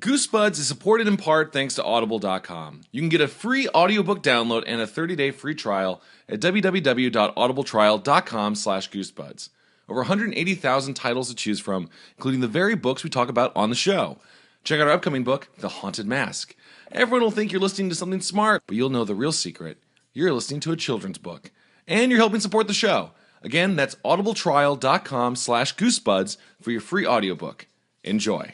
Goosebuds is supported in part thanks to Audible.com. You can get a free audiobook download and a 30-day free trial at www.audibletrial.com/goosebuds. Over 180,000 titles to choose from, including the very books we talk about on the show. Check out our upcoming book, The Haunted Mask. Everyone will think you're listening to something smart, but you'll know the real secret. You're listening to a children's book. And you're helping support the show. Again, that's audibletrial.com/goosebuds for your free audiobook. Enjoy.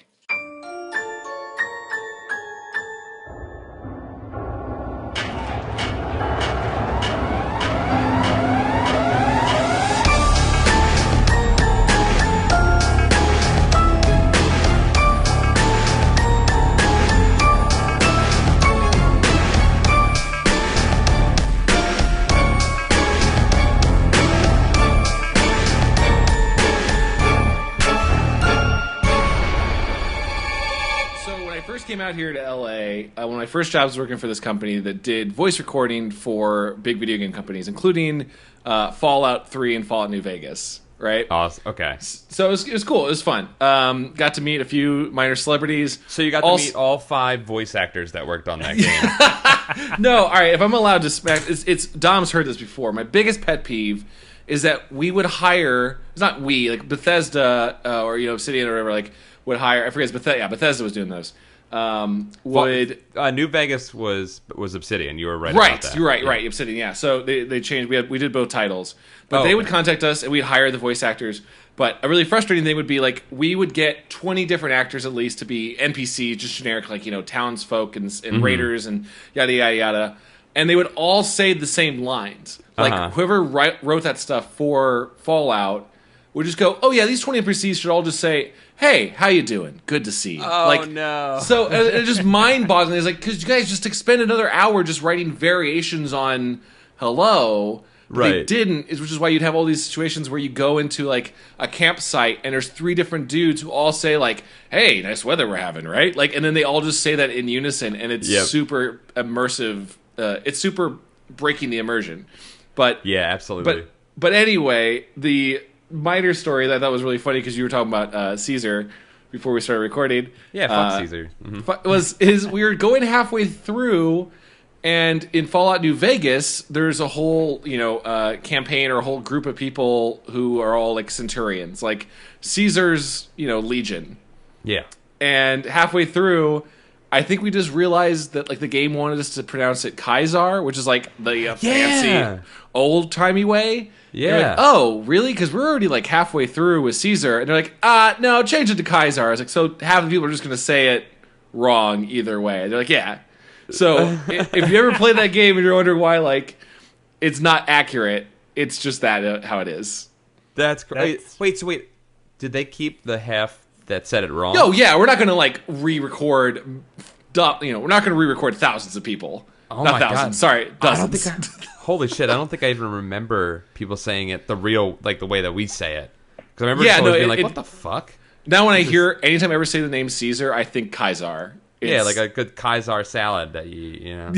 Came out here to LA. One of my first jobs was working for this company that did voice recording for big video game companies, including Fallout 3 and Fallout New Vegas. Right? Awesome. Okay. So it was cool. It was fun. Got to meet a few minor celebrities. So you got to meet all 5 voice actors that worked on that game. No. All right. If I'm allowed to smack, it's Dom's heard this before. My biggest pet peeve is that we would hire. It's not we, like Bethesda or Obsidian or whatever. Like would hire. I forget. It's Bethesda. Yeah, Bethesda was doing those. New Vegas was Obsidian. You were right about that. You're right, right. Obsidian, yeah. So they changed. We did both titles, but they would contact us and we'd hire the voice actors. But a really frustrating thing would be like we would get 20 different actors at least to be NPCs, just generic like townsfolk and raiders and yada yada yada, and they would all say the same lines. Like whoever wrote that stuff for Fallout would just go, "Oh yeah, these 20 NPCs should all just say." Hey, how you doing? Good to see you. Oh, no. So it's just mind-boggling. It's like, because you guys just expend another hour just writing variations on hello. But they didn't, which is why you'd have all these situations where you go into like a campsite and there's 3 different dudes who all say like, hey, nice weather we're having, right? Like, and then they all just say that in unison, and it's super immersive. It's super breaking the immersion. But yeah, absolutely. But anyway, the minor story that I thought was really funny because you were talking about Caesar before we started recording. Yeah, fuck Caesar. Mm-hmm. We were going halfway through, and in Fallout New Vegas, there's a whole campaign or a whole group of people who are all like centurions, like Caesar's legion. Yeah, and halfway through, I think we just realized that like the game wanted us to pronounce it Kaiser, which is like the fancy old timey way. Yeah. Like, oh, really? Because we're already like halfway through with Caesar, and they're like, no, change it to Kaiser. I was like, so half the people are just going to say it wrong either way. They're like, yeah. So if you ever played that game and you're wondering why, like, it's not accurate, it's just that how it is. That's great. Wait. Did they keep the half that said it wrong? No, yeah, we're not going to like re-record. We're not going to re-record thousands of people. Oh not my thousands. God. Sorry, dozens. Holy shit! I don't think I even remember people saying it the real, like the way that we say it. Because I remember just always being like, "What the fuck?" Now, when anytime I ever say the name Caesar, I think Kaiser. Yeah, like a good Kaiser salad that you know.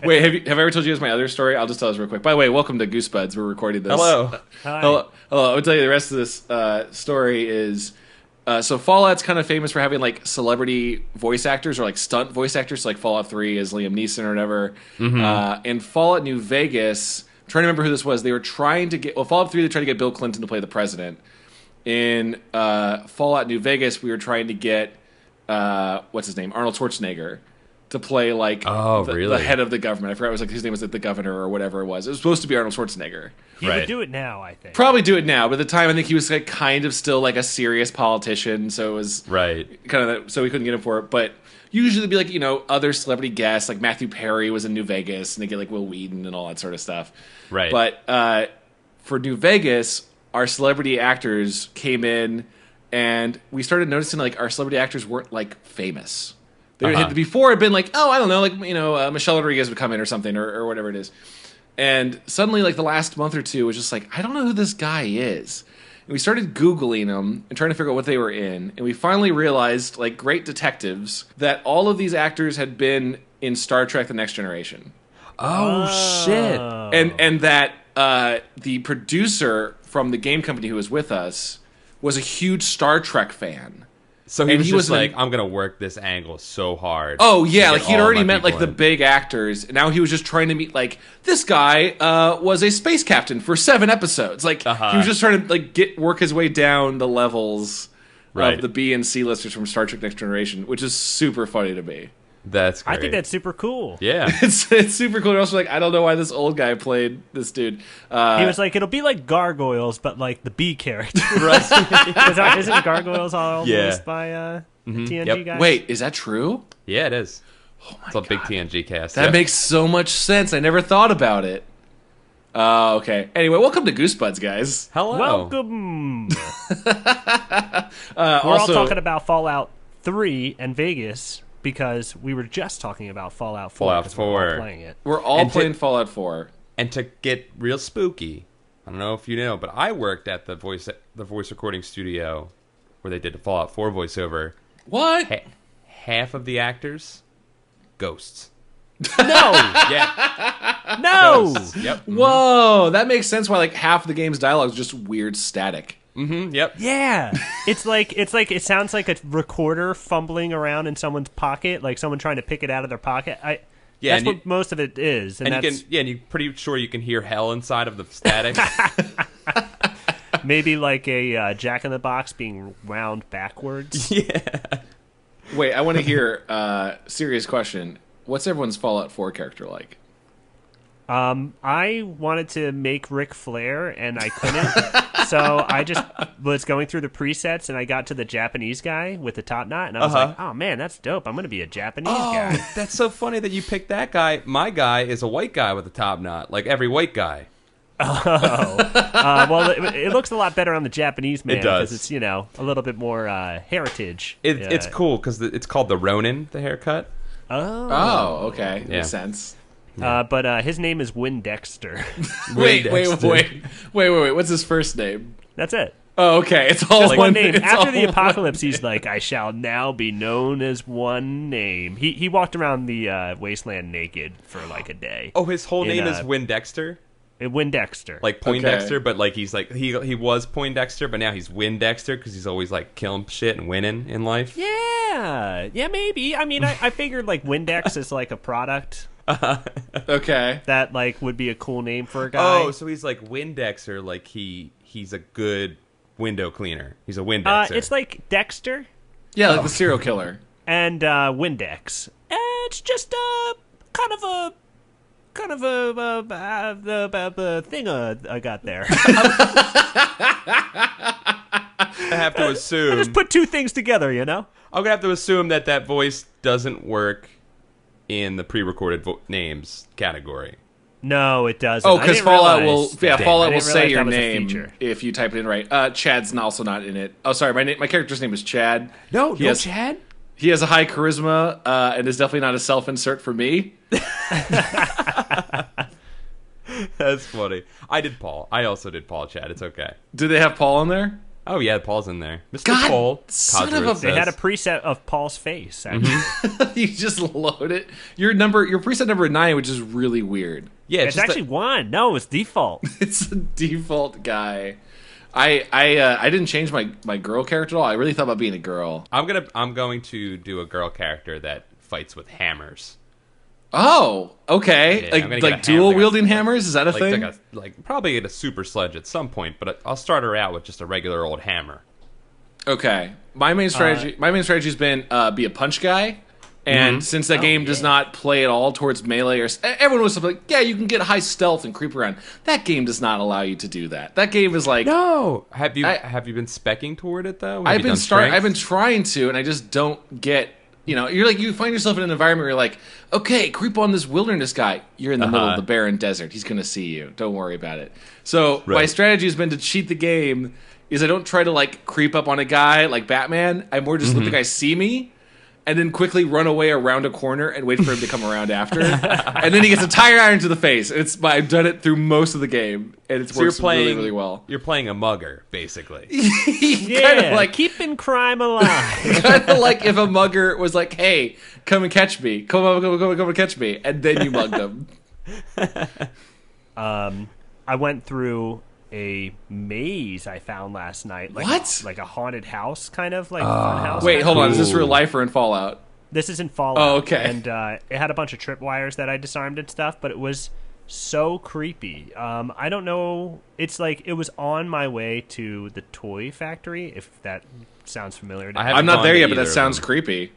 Wait, have I ever told you guys my other story? I'll just tell this real quick. By the way, welcome to Goosebuds. We're recording this. Hello. Hi. Hello. I'll tell you the rest of this story is. So Fallout's kind of famous for having like celebrity voice actors or like stunt voice actors. So like Fallout 3 is Liam Neeson or whatever. Mm-hmm. In Fallout New Vegas, I'm trying to remember who this was. They were trying to get Fallout 3. They tried to get Bill Clinton to play the president. In Fallout New Vegas, we were trying to get what's his name, Arnold Schwarzenegger, to play like the head of the government. I forgot his name was like the governor or whatever it was. It was supposed to be Arnold Schwarzenegger. He would do it now, I think. Probably do it now, but at the time I think he was like kind of still like a serious politician, so it was kind of so we couldn't get him for it. But usually there'd be like other celebrity guests, like Matthew Perry was in New Vegas, and they get like Will Wheaton and all that sort of stuff. Right. But for New Vegas, our celebrity actors came in, and we started noticing like our celebrity actors weren't like famous. Before it had been like, oh, I don't know, like Michelle Rodriguez would come in or something or whatever it is. And suddenly, like the last month or two, was just like, I don't know who this guy is. And we started Googling them and trying to figure out what they were in. And we finally realized, like great detectives, that all of these actors had been in Star Trek: The Next Generation. Oh, shit. And that the producer from the game company who was with us was a huge Star Trek fan. So he was like, I'm going to work this angle so hard. Oh, yeah. Like, he'd already met, like, the big actors. And now he was just trying to meet, like, this guy was a space captain for 7 episodes. Like, he was just trying to, like, work his way down the levels of the B and C listers from Star Trek Next Generation, which is super funny to me. That's great. I think that's super cool. Yeah. It's super cool. And also, like, I don't know why this old guy played this dude. He was like, it'll be like Gargoyles, but like the B character. Right. Isn't Gargoyles all voiced by the TNG guys? Wait, is that true? Yeah, it is. Oh my It's a God. big TNG cast. That makes so much sense. I never thought about it. Okay. Anyway, welcome to Goosebuds, guys. Hello. Welcome. We're also, all talking about Fallout 3 and Vegas because we were just talking about Fallout 4. Fallout 'cause we're 4. all playing it. We're all playing Fallout 4. And to get real spooky, I don't know if you know, but I worked at the voice recording studio where they did the Fallout 4 voiceover. What? Half of the actors, ghosts. No! Yeah. No! Ghosts. Yep. Whoa, that makes sense why like half the game's dialogue is just weird static. Mm-hmm. Yep. Yeah, it sounds like a recorder fumbling around in someone's pocket, like someone trying to pick it out of their pocket. That's what most of it is, and you're pretty sure you can hear hell inside of the static. maybe like a Jack in the Box being wound backwards. Yeah. Wait, I want to hear. Serious question. What's everyone's Fallout 4 character like? I wanted to make Ric Flair, and I couldn't. So I just was going through the presets, and I got to the Japanese guy with the top knot, and I was like, oh, man, that's dope. I'm going to be a Japanese guy. That's so funny that you picked that guy. My guy is a white guy with a top knot, like every white guy. Well, it looks a lot better on the Japanese man. It does. Because it's, a little bit more heritage. It's cool because it's called the Ronin, the haircut. Oh, okay. Yeah. Makes sense. But his name is Win Dexter. Wait. What's his first name? That's it. Oh, okay. It's all Just one name. it's After all the apocalypse, he's like, I shall now be known as one name. He walked around the wasteland naked for like a day. Oh, his whole name is Win Dexter? Win Dexter. Like Poindexter, but like he's like he was Poindexter, but now he's Win Dexter because he's always like killing shit and winning in life. Yeah, maybe. I mean, I figured like Windex is like a product. Okay. That like would be a cool name for a guy. Oh, so he's like Windexer, like he's a good window cleaner. He's a Windexer. It's like Dexter. Yeah, like the serial killer. And Windex. It's just kind of a thing I got there. I have to assume. I just put two things together, I'm gonna have to assume that voice doesn't work in the pre-recorded names category. No, it doesn't. Oh, because Fallout will say your that was a name feature. if you type it in right. Chad's also not in it. Oh, sorry, my character's name is Chad. Chad. He has a high charisma and is definitely not a self-insert for me. That's funny. I did Paul. I also did Paul. Chad. It's okay. Did they have Paul in there? Oh yeah, Paul's in there. Mr. God, Paul. son of a- They had a preset of Paul's face. Actually. You just load it. Your preset number 9, which is really weird. Yeah, It's actually 1. No, it's default. It's a default guy. I didn't change my girl character at all. I really thought about being a girl. I'm going to do a girl character that fights with hammers. Oh, okay. Yeah, like dual wielding hammers? Is that a thing? Like probably get a super sledge at some point, but I'll start her out with just a regular old hammer. Okay. My main strategy's been be a punch guy. And since that game does not play at all towards melee, or everyone was like, yeah, you can get high stealth and creep around. That game does not allow you to do that. That game is like, no. Have you been speccing toward it though? I've been trying to, and I just don't get. You're like, you find yourself in an environment where you're like, okay, creep on this wilderness guy. You're in the middle of the barren desert. He's going to see you. Don't worry about it. So my strategy has been to cheat the game. Is I don't try to like creep up on a guy like Batman. I more just let the guy see me, and then quickly run away around a corner and wait for him to come around after. And then he gets a tire iron to the face. I've done it through most of the game, and it's works really, really well. You're playing a mugger, basically. Yeah, kind of like keeping crime alive. Kind of like if a mugger was like, "Hey, come and catch me! Come and catch me!" and then you mugged them. I went through a maze I found last night. Like What? Like a haunted house, kind of like fun house. Wait, hold on. Is this Cool. real life or in Fallout? This is in Fallout. Oh, okay. And it had a bunch of tripwires that I disarmed and stuff, but it was so creepy. I don't know. It's like it was on my way to the toy factory, if that sounds familiar to you. I'm not there yet, but that either of sounds them. creepy.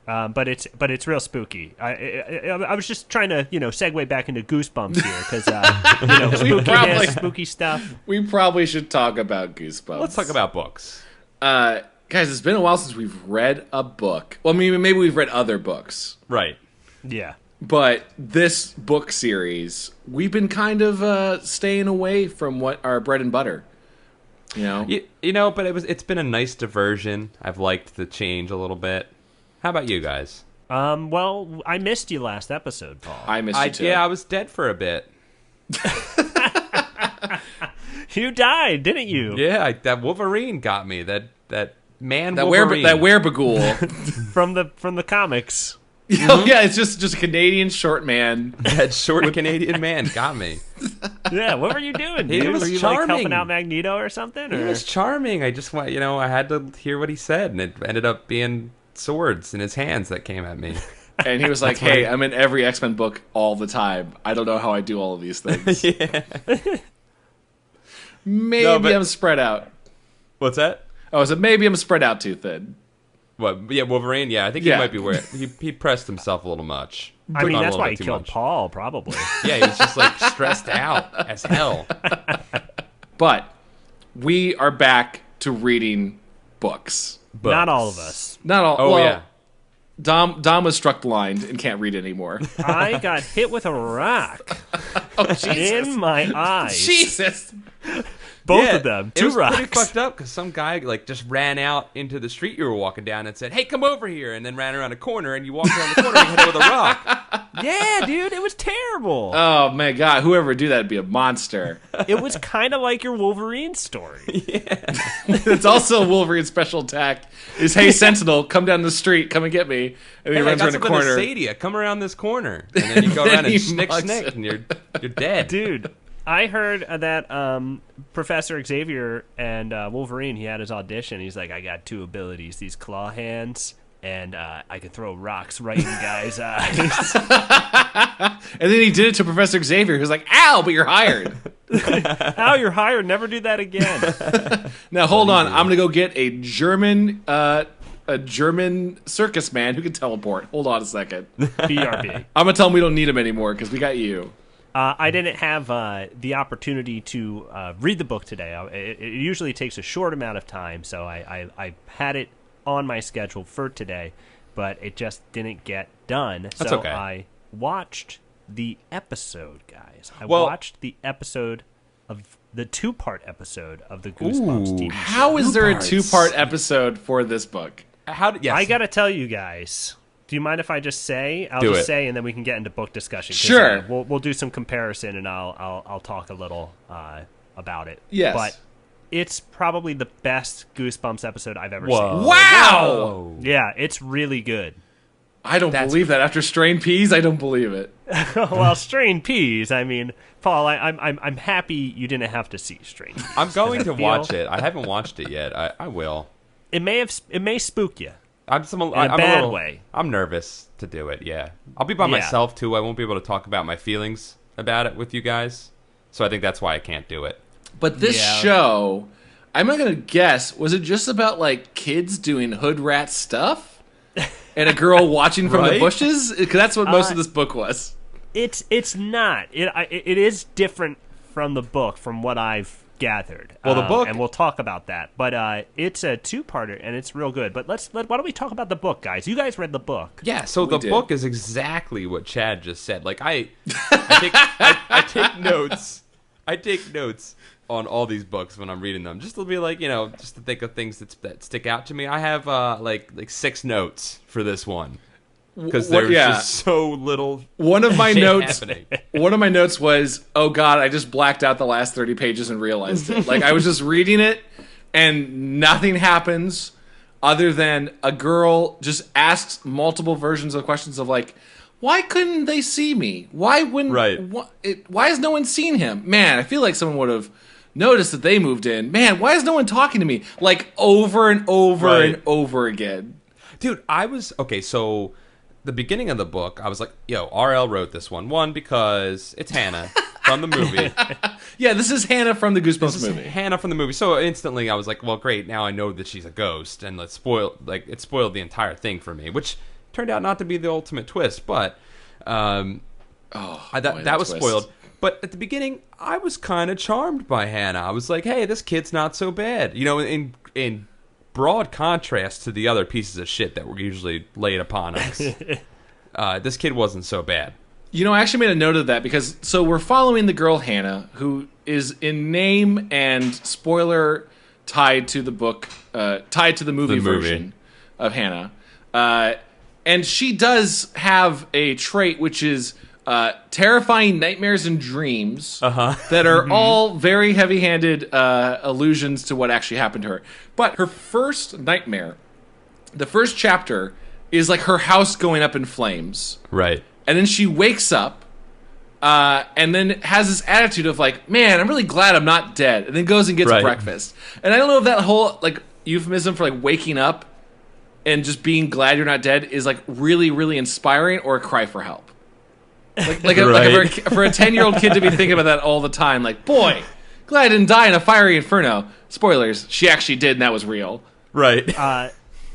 But it's real spooky. I was just trying to segue back into Goosebumps here because spookiness, spooky stuff. We probably should talk about Goosebumps. Let's talk about books. Guys, it's been a while since we've read a book. Well, I mean, maybe we've read other books. Right. Yeah. But this book series, we've been kind of staying away from what our bread and butter. But it's been a nice diversion. I've liked the change a little bit. How about you guys? Well, I missed you last episode, Paul. I missed you too. Yeah, I was dead for a bit. You died, didn't you? Yeah, that Wolverine got me. That man That Wolverine. werebagool. From the comics. Oh yeah, it's just a Canadian short man. That short Canadian man got me. Yeah, what were you doing, He dude? was Were you charming. like helping out Magneto or something? He Or? was charming. I just want, I had to hear what he said, and it ended up being swords in his hands that came at me. And he was like, "Hey, I'm in every X-Men book all the time. I don't know how I do all of these things. Yeah. Maybe I'm spread out." What's that? Oh, so maybe I'm spread out too thin. What? Yeah, Wolverine. Yeah, I think Yeah. he might be where he pressed himself a little much. I mean, Took on a that's little why bit he too killed much. Paul, probably. Yeah, he was just like stressed out as hell. But we are back to reading books. Not all of us. Not all. Oh well, yeah. Dom was struck blind and can't read anymore. I got hit with a rock Oh Jesus! in my eyes. Jesus! Both Yeah, of them. It Two was pretty rocks. fucked up because some guy like just ran out into the street you were walking down and said, "Hey, come over here," and then ran around a corner and you walked around the corner and hit it with a rock. Yeah, dude, it was terrible. Oh my God! Whoever would do that would be a monster. It was kind of like your Wolverine story. It's also Wolverine's special attack. Is hey Sentinel, come down the street, come and get me, and he Hey, I runs got around a something corner. to say to you. Come around this corner, and then you go Then around and he snick, mugs snick, it. and you're dead. Dude, I heard that Professor Xavier and Wolverine, he had his audition. He's like, I got two abilities, these claw hands, and I can throw rocks right in guys' eyes. And then he did it to Professor Xavier, who's like, "Ow!" But you're hired. How you're hired, never do that again. Now hold on, I'm gonna go get a German circus man who can teleport. Hold on a second. BRB. I'm gonna tell him we don't need him anymore because we got you. I didn't have the opportunity to read the book today. It usually takes a short amount of time, so I had it on my schedule for today, but it just didn't get done. That's so okay. I watched the episode, guys. I Well- watched the episode of the two-part episode of the Goosebumps TV show. How is there a parts. 2-part episode for this book? Yes. I gotta tell you guys. Do you mind if I just say? I'll Do just it. say, and then we can get into book discussion. 'Cause, Sure. we'll do some comparison, and I'll talk a little about it. Yes. But it's probably the best Goosebumps episode I've ever Whoa. Wow! seen. Yeah, it's really good. I don't believe that. After Strain Peas, I don't believe it. Well, Strain Peas. I mean, Paul, I'm happy you didn't have to see Strain Peas. I'm going to feel- watch it. I haven't watched it yet. I will. It may spook you. I'm a bad way. I'm nervous to do it. Yeah, I'll be by Yeah. myself too. I won't be able to talk about my feelings about it with you guys. So I think that's why I can't do it. But this Yeah. show, I'm not gonna guess. Was it just about like kids doing hood rat stuff, and a girl watching from the Right? bushes? Because that's what most of this book was. It's not. It is different from the book, from what I've gathered. Well, the book- and we'll talk about that. But it's a two-parter, and it's real good. But why don't we talk about the book, guys? You guys read the book. Yeah, so We the did. book is exactly what Chad just said. Like I take notes. I take notes on all these books when I'm reading them, just to be like, just to think of things that stick out to me. I have like 6 notes for this one because there's just so little. One of my shit notes. happening. One of my notes was, "Oh God, I just blacked out the last 30 pages and realized it." Like I was just reading it, and nothing happens other than a girl just asks multiple versions of questions of like, "Why couldn't they see me? Why wouldn't? Right. Why has no one seen him? Man, I feel like someone would have Notice that they moved in. Man, why is no one talking to me? Like over and over and over again. Dude, so the beginning of the book, I was like, yo, RL wrote this one. One, because it's Hannah from the movie. Yeah, this is Hannah from the Goosebumps movie. Hannah from the movie. So instantly I was like, well, great, now I know that she's a ghost, and it spoiled the entire thing for me, which turned out not to be the ultimate twist, but that was twist. spoiled. But at the beginning, I was kind of charmed by Hannah. I was like, hey, this kid's not so bad. You know, in broad contrast to the other pieces of shit that were usually laid upon us. This kid wasn't so bad. You know, I actually made a note of that because so we're following the girl Hannah, who is in name and spoiler tied to the book, tied to the movie version of Hannah. And she does have a trait which is terrifying nightmares and dreams that are all very heavy-handed allusions to what actually happened to her. But her first nightmare, the first chapter, is like her house going up in flames. Right. And then she wakes up and then has this attitude of like, man, I'm really glad I'm not dead. And then goes and gets breakfast. And I don't know if that whole like euphemism for like waking up and just being glad you're not dead is like really, really inspiring or a cry for help. Like for a 10-year-old kid to be thinking about that all the time, like, boy, glad I didn't die in a fiery inferno. Spoilers, she actually did, and that was real. Right.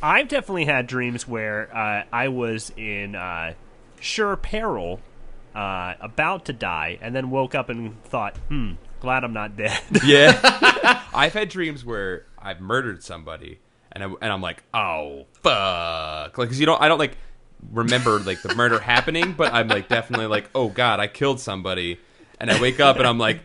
I've definitely had dreams where I was in sure peril, about to die, and then woke up and thought, glad I'm not dead. Yeah. I've had dreams where I've murdered somebody, and I'm like, oh, fuck. Like, 'cause I don't, like, remember like the murder happening, but I'm like definitely like, oh god, I killed somebody, and I wake up and I'm like,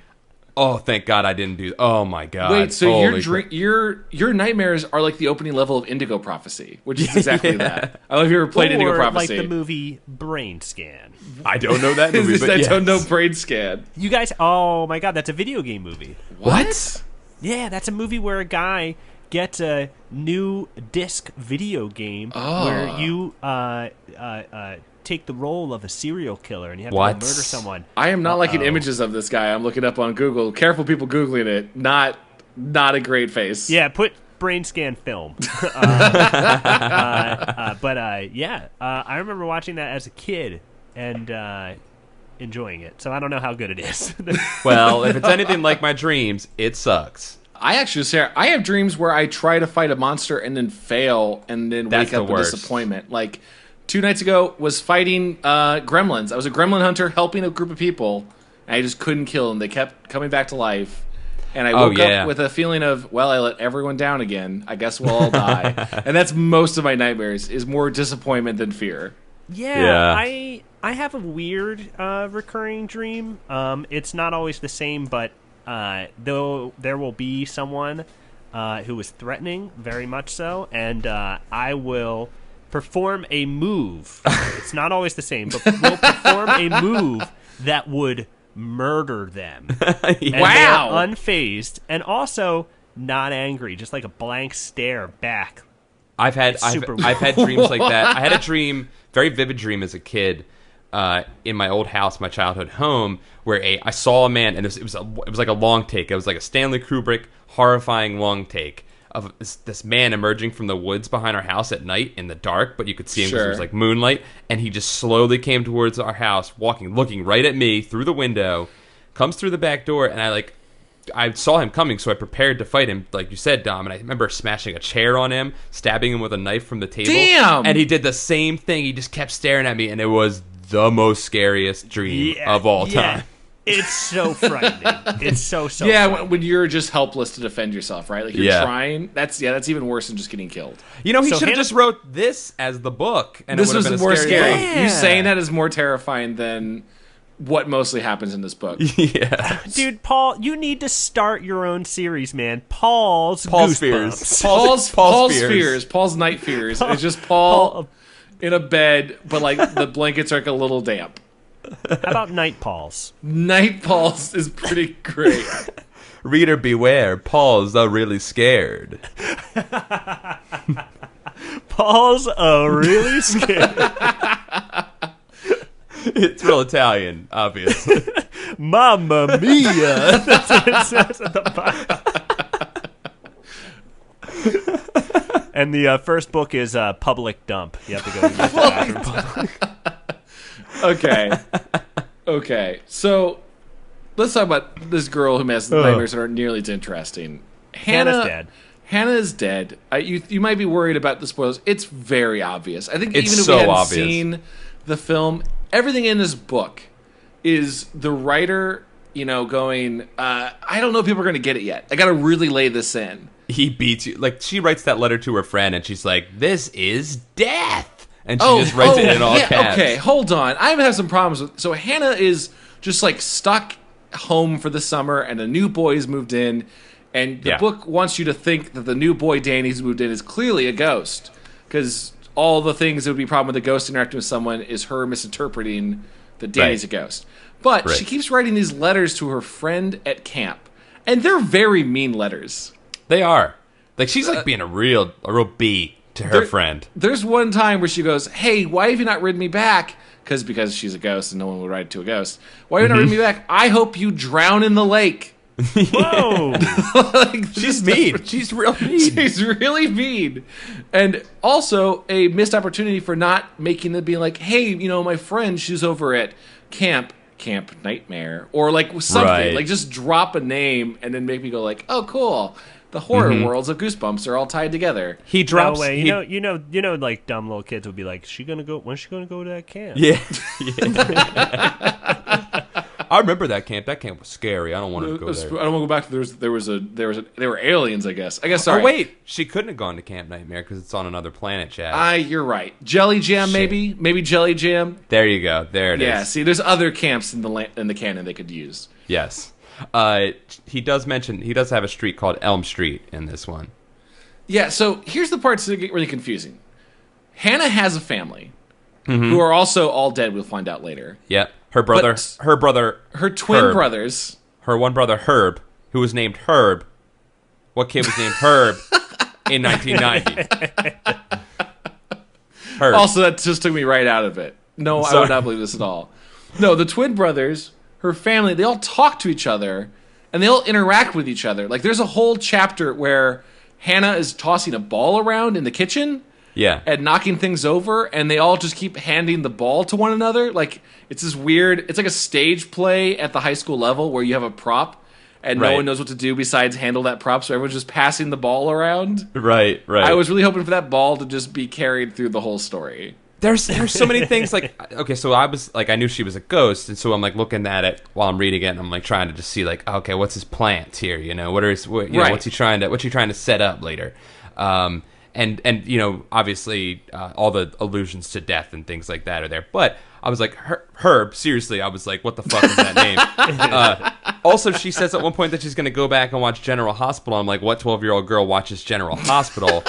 oh, thank god I didn't do. Oh my god. Wait, so your nightmares are like the opening level of Indigo Prophecy, which is exactly that. I don't know if you ever played Indigo Prophecy. Like the movie Brain Scan. I don't know that movie, but I don't know Brain Scan. You guys, oh my god, that's a video game movie. What? Yeah, that's a movie where a guy gets a new disc video game where you take the role of a serial killer and you have to go murder someone. I am not liking images of this guy. I'm looking up on Google. Careful, people Googling it. Not a great face. Yeah, put Brain Scan film. I remember watching that as a kid and enjoying it. So I don't know how good it is. Well, if it's anything like my dreams, it sucks. I actually say I have dreams where I try to fight a monster and then fail and then wake up with disappointment. Like 2 nights ago was fighting gremlins. I was a gremlin hunter helping a group of people, and I just couldn't kill them. They kept coming back to life. And I woke up with a feeling of, well, I let everyone down again. I guess we'll all die. And that's most of my nightmares, is more disappointment than fear. Yeah. I have a weird recurring dream. It's not always the same, but though there will be someone who is threatening, very much so, and I will perform a move. It's not always the same, but we'll perform a move that would murder them. And wow! They're unfazed and also not angry, just like a blank stare back. I've had dreams like that. I had a dream, very vivid dream as a kid, in my old house, my childhood home, where I saw a man, and it was like a long take. It was like a Stanley Kubrick horrifying long take of this man emerging from the woods behind our house at night in the dark, but you could see him because it was like moonlight, and he just slowly came towards our house, looking right at me through the window, comes through the back door, and I saw him coming, so I prepared to fight him, like you said, Dom, and I remember smashing a chair on him, stabbing him with a knife from the table. Damn! And he did the same thing. He just kept staring at me, and it was the most scariest dream of all time. It's so frightening. It's so yeah, frightening. when you're just helpless to defend yourself, right? Like you're trying. That's even worse than just getting killed. You know, he should have just wrote this as the book, and this it would have was been more a scary. scary. You saying that is more terrifying than what mostly happens in this book. Yeah, dude, Paul, you need to start your own series, man. Paul's fears. Paul's fears. Paul's night fears. It's just Paul in a bed, but like the blankets are like a little damp. How about Night Pauls? Night Pauls is pretty great. Reader beware, Paul's really scared. Paul's really scared. It's real Italian, obviously. Mamma mia! That's what it says at the bottom. And the first book is Public Dump. You have to go to the bathroom. Okay. So let's talk about this girl who has nightmares that aren't nearly as interesting. Hannah's dead. Hannah is dead. You might be worried about the spoilers. It's very obvious. I think It's even if so we hadn't obvious. seen the film, everything in this book is the writer, going, I don't know if people are going to get it yet. I got to really lay this in. He beats you. Like, she writes that letter to her friend, and she's like, "This is death," and she just writes it in all caps. Okay, hold on. I have some problems with. So Hannah is just like stuck home for the summer, and a new boy's moved in. And the book wants you to think that the new boy Danny's moved in is clearly a ghost, because all the things that would be a problem with a ghost interacting with someone is her misinterpreting that Danny's a ghost. But she keeps writing these letters to her friend at camp, and they're very mean letters. They are. Like, she's like being a real B to her friend. There's one time where she goes, "Hey, why have you not written me back?" Because she's a ghost and no one would write it to a ghost. "Why have you not written me back? I hope you drown in the lake." Whoa! She's mean. She's real mean. She's really mean. And also a missed opportunity for not making them be like, "Hey, my friend, she's over at Camp Nightmare," or like something. Right. Like, just drop a name and then make me go like, "Oh, cool. The horror worlds of Goosebumps are all tied together." He drops. No way. You know, like dumb little kids would be like, when's she gonna go to that camp? Yeah. I remember that camp. That camp was scary. I don't want to go there. I don't want to go back to there were aliens, I guess. Sorry. Oh, wait. She couldn't have gone to Camp Nightmare because it's on another planet, Chad. You're right. Jelly Jam, maybe Jelly Jam. There you go. There it is. Yeah. See, there's other camps in the canon they could use. Yes. He does have a street called Elm Street in this one. Yeah. So here's the parts that get really confusing. Hannah has a family who are also all dead. We'll find out later. Yep. Her twin Herb. brothers. Her one brother, Herb, who was named Herb. What kid was named Herb in 1990? Herb. Also, that just took me right out of it. No, I would not believe this at all. No, the twin brothers, her family, they all talk to each other, and they all interact with each other. Like, there's a whole chapter where Hannah is tossing a ball around in the kitchen. Yeah. And knocking things over, and they all just keep handing the ball to one another. Like, it's this weird, it's like a stage play at the high school level where you have a prop, and no one knows what to do besides handle that prop, so everyone's just passing the ball around. Right. I was really hoping for that ball to just be carried through the whole story. There's so many things, like, okay, so I was, like, I knew she was a ghost, and so I'm, like, looking at it while I'm reading it, and I'm, like, trying to just see, like, okay, what's his plant here, what's he trying to set up later? And obviously, all the allusions to death and things like that are there. But I was like, Herb, seriously, I was like, what the fuck is that name? Also, she says at one point that she's going to go back and watch General Hospital. I'm like, what 12-year-old girl watches General Hospital?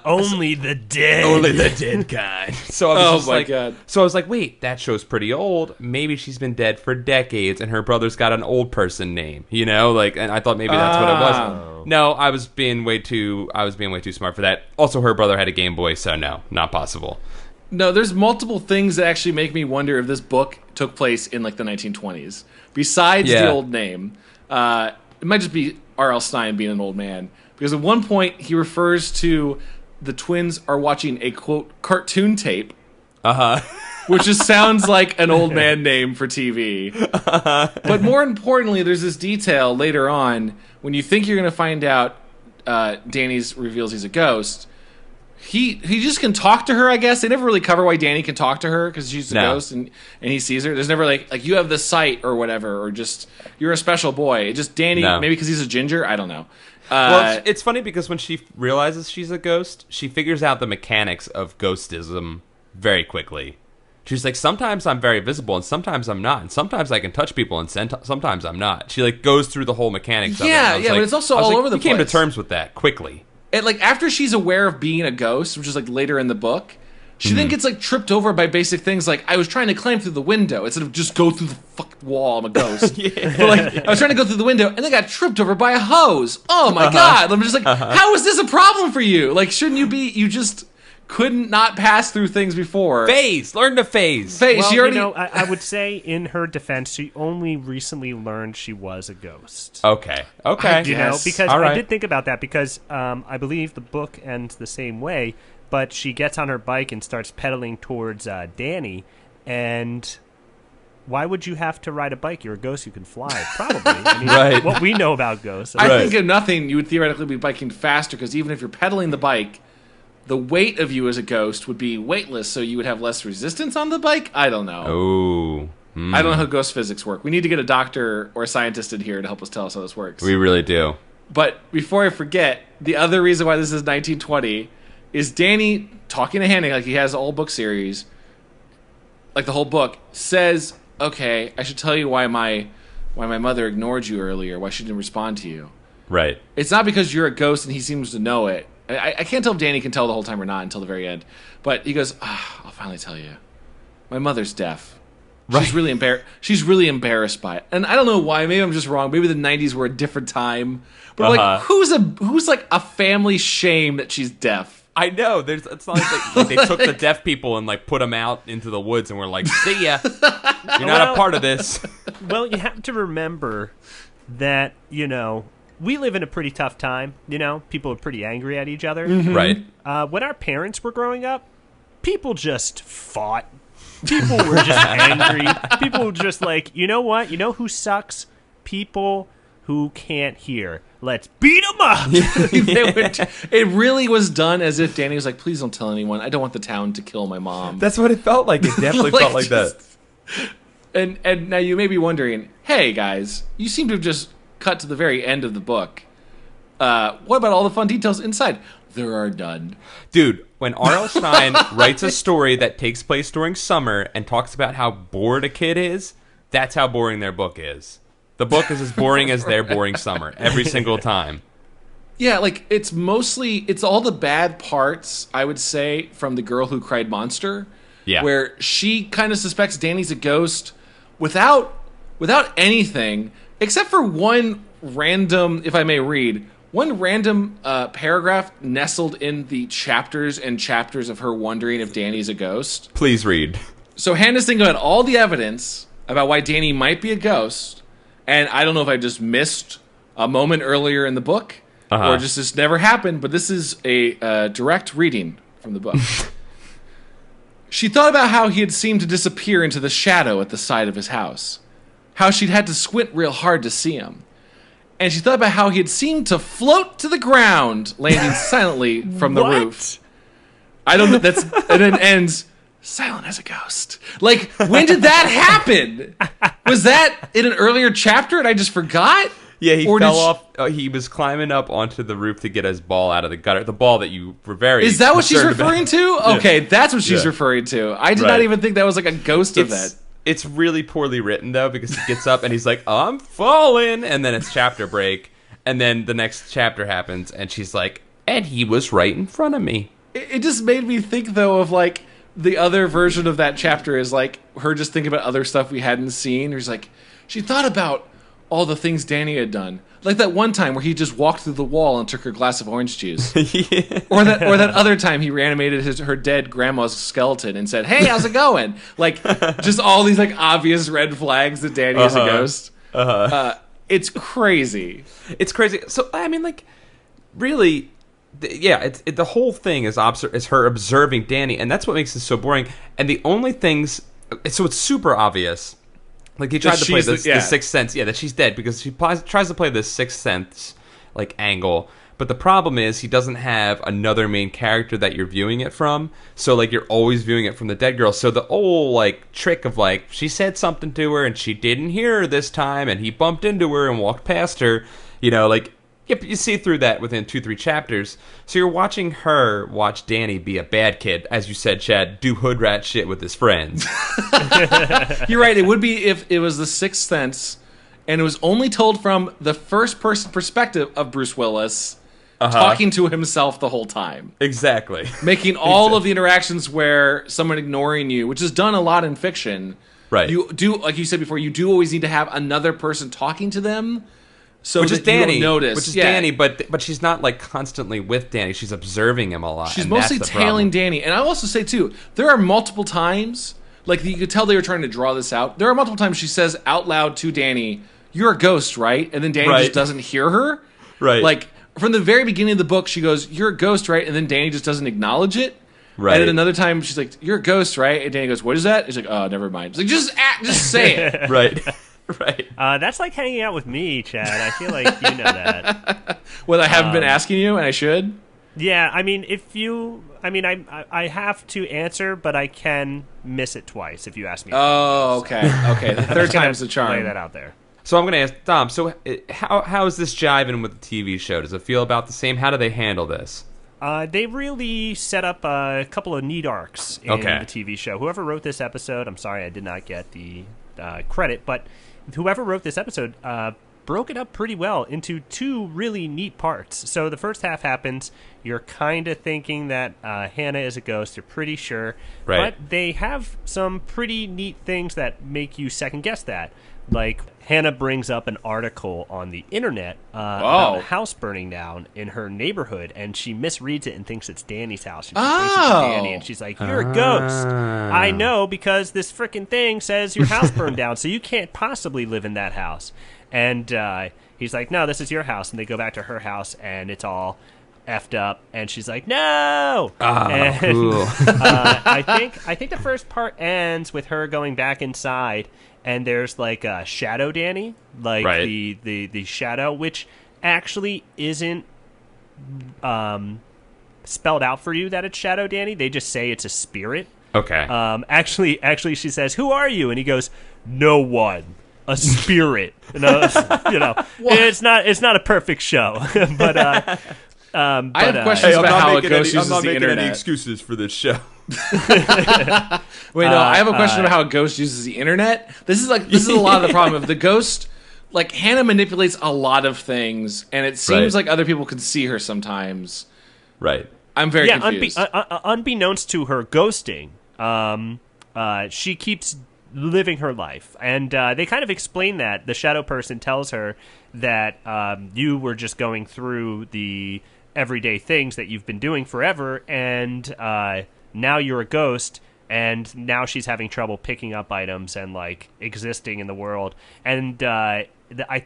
Only the dead. Only the dead kind. So I was God. So I was like, wait, that show's pretty old. Maybe she's been dead for decades, and her brother's got an old person name. And I thought maybe that's what it was. No, I was being way too smart for that. Also, her brother had a Game Boy, so no, not possible. No, there's multiple things that actually make me wonder if this book took place in like the 1920s. Besides the old name, it might just be R.L. Stine being an old man. Because at one point, he refers to the twins are watching a, quote, cartoon tape. Which just sounds like an old man name for TV. But more importantly, there's this detail later on, when you think you're going to find out Danny's reveals he's a ghost, he just can talk to her, I guess. They never really cover why Danny can talk to her, because she's a ghost and he sees her. There's never like you have the sight or whatever, or just you're a special boy. It just Danny, maybe because he's a ginger, I don't know. Well, it's funny because when she realizes she's a ghost, she figures out the mechanics of ghostism very quickly. She's like, sometimes I'm very visible, and sometimes I'm not, and sometimes I can touch people, and sometimes I'm not. She like goes through the whole mechanics of it. Yeah, but it's also all over the place. Came to terms with that quickly. And like after she's aware of being a ghost, which is like later in the book, she then gets like tripped over by basic things like, I was trying to climb through the window instead of just go through the fucking wall. I'm a ghost. But like I was trying to go through the window and then got tripped over by a hose. Oh my god! I'm just like, how is this a problem for you? Like, shouldn't you just couldn't not pass through things before. Phase. Learn to phase. Well, She already. I would say in her defense, she only recently learned she was a ghost. Okay. Because All right. I did think about that because I believe the book ends the same way, but she gets on her bike and starts pedaling towards Danny, and why would you have to ride a bike? You're a ghost, you can fly, probably. I mean, Right. what we know about ghosts. I think if nothing, you would theoretically be biking faster because even if you're pedaling the bike, the weight of you as a ghost would be weightless, so you would have less resistance on the bike. I don't know. Oh. I don't know how ghost physics work. We need to get a doctor or a scientist in here to help us tell us how this works. We really do. But before I forget, the other reason why this is 1920 is Danny talking to Hanning like he has a whole book series, like the whole book, says, okay, I should tell you why my mother ignored you earlier, why she didn't respond to you. Right. It's not because you're a ghost and he seems to know it. I can't tell if Danny can tell the whole time or not until the very end. But he goes, I'll finally tell you. My mother's deaf. Right. She's really embarrassed by it. And I don't know why. Maybe I'm just wrong. Maybe the 90s were a different time. But like, who's like a family shame that she's deaf? I know. It's not like they took the deaf people and like put them out into the woods and were like, "See ya, you're not a part of this." Well, you have to remember that we live in a pretty tough time. People are pretty angry at each other. Mm-hmm. Right. When our parents were growing up, people just fought. People were just angry. People were just like, you know what? You know who sucks? People who can't hear. Let's beat them up. It really was done as if Danny was like, please don't tell anyone. I don't want the town to kill my mom. That's what it felt like. It definitely felt like that. And now you may be wondering, hey guys, you seem to have just cut to the very end of the book. What about all the fun details inside? There are none. Dude, when R.L. Stein writes a story that takes place during summer and talks about how bored a kid is, that's how boring their book is. The book is as boring as their boring summer every single time. Yeah, like it's all the bad parts, I would say, from The Girl Who Cried Monster. Yeah. Where she kind of suspects Danny's a ghost without anything, except for one random, if I may read, one random paragraph nestled in the chapters and chapters of her wondering if Danny's a ghost. Please read. So Hannah's thinking about all the evidence about why Danny might be a ghost, and I don't know if I just missed a moment earlier in the book, or just this never happened, but this is a direct reading from the book. She thought about how he had seemed to disappear into the shadow at the side of his house, how she'd had to squint real hard to see him. And she thought about how he had seemed to float to the ground, landing silently from the roof. I don't know, and then ends, silent as a ghost. Like, when did that happen? Was that in an earlier chapter and I just forgot? Yeah, he fell off. He was climbing up onto the roof to get his ball out of the gutter. The ball that you were very Is that what she's concerned referring about. to? Okay, that's what she's referring to. I did not even think that was like a ghost event. It's really poorly written, though, because he gets up and he's like, I'm falling, and then it's chapter break, and then the next chapter happens, and she's like, and he was right in front of me. It just made me think, though, of like the other version of that chapter is like her just thinking about other stuff we hadn't seen. She's like, she thought about all the things Danny had done. Like that one time where he just walked through the wall and took her glass of orange juice. Yeah. Or that other time he reanimated her dead grandma's skeleton and said, hey, how's it going? Like, just all these like obvious red flags that Danny is a ghost. It's crazy. It's crazy. So, I mean, like, really, the whole thing is her observing Danny, and that's what makes it so boring. And the only things... So it's super obvious. Like, he tried to play the Sixth Sense. Yeah, that she's dead because she tries to play the Sixth Sense, like, angle. But the problem is he doesn't have another main character that you're viewing it from. So, like, you're always viewing it from the dead girl. So the old, like, trick of, like, she said something to her and she didn't hear her this time and he bumped into her and walked past her, like... Yep, you see through that within 2-3 chapters. So you're watching her watch Danny be a bad kid, as you said, Chad, do hood rat shit with his friends. You're right. It would be if it was the Sixth Sense, and it was only told from the first-person perspective of Bruce Willis talking to himself the whole time. Exactly. Making all of the interactions where someone ignoring you, which is done a lot in fiction. Right. You do, like you said before, you do always need to have another person talking to them. so which is that Danny. you don't notice. Which is Danny, but she's not like constantly with Danny. She's observing him a lot. She's and mostly that's the tailing problem. Danny. And I also say too, there are multiple times, like you could tell they were trying to draw this out. There are multiple times she says out loud to Danny, "You're a ghost, right?" And then Danny Right. just doesn't hear her. Right. Like from the very beginning of the book, she goes, "You're a ghost, right?" And then Danny just doesn't acknowledge it. Right. And then another time she's like, "You're a ghost, right?" And Danny goes, "What is that?" He's like, "Oh, never mind." It's like just say it. Right. Right. That's like hanging out with me, Chad. I feel like you know that. Well, I haven't been asking you, and I should. Yeah, I mean, I have to answer, but I can miss it twice if you ask me. Oh, okay. The third time's the charm. Lay that out there. So I'm going to ask Dom. So how is this jiving with the TV show? Does it feel about the same? How do they handle this? They really set up a couple of neat arcs in the TV show. Whoever wrote this episode, I'm sorry I did not get the credit, but whoever wrote this episode broke it up pretty well into two really neat parts. So the first half happens. You're kind of thinking that Hannah is a ghost. You're pretty sure. Right. But they have some pretty neat things that make you second guess that. Like, Hannah brings up an article on the internet about a house burning down in her neighborhood, and she misreads it and thinks it's Danny's house. She thinks it's Danny, and she's like, "You're a ghost." I know, because this frickin' thing says your house burned down, so you can't possibly live in that house. And he's like, "No, this is your house." And they go back to her house, and it's all effed up, and she's like, "No!" Cool. I think the first part ends with her going back inside, and there's like a shadow Danny, like the shadow, which actually isn't spelled out for you that it's Shadow Danny. They just say it's a spirit. Okay. Actually, she says, "Who are you?" And he goes, "No one." A spirit. It's not a perfect show, but I have questions about how a ghost uses the internet. Any excuses for this show. Wait, no, I have a question about how a ghost uses the internet. This is a lot of the problem of the ghost. Like, Hannah manipulates a lot of things, and it seems like other people can see her sometimes. Right. I'm very confused. Unbeknownst to her ghosting, she keeps living her life, and they kind of explain that. The shadow person tells her that you were just going through the everyday things that you've been doing forever, and now you're a ghost, and now she's having trouble picking up items and like existing in the world. And I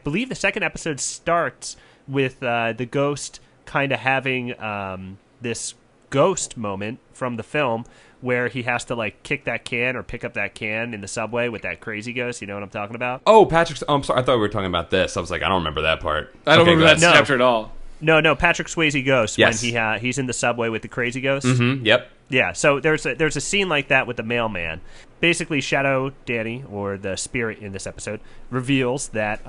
believe the second episode starts with the ghost kind of having this ghost moment from the film where he has to like kick that can or pick up that can in the subway with that crazy ghost. You know what I'm talking about? Oh, Patrick's. Oh, I'm sorry. I thought we were talking about this. I was like, I don't remember that part. I don't remember that No. chapter at all. No, Patrick Swayze ghost. Yes. When he's in the subway with the crazy ghost. Mm-hmm. Yep. Yeah, so there's a scene like that with the mailman. Basically, Shadow Danny, or the spirit in this episode, reveals that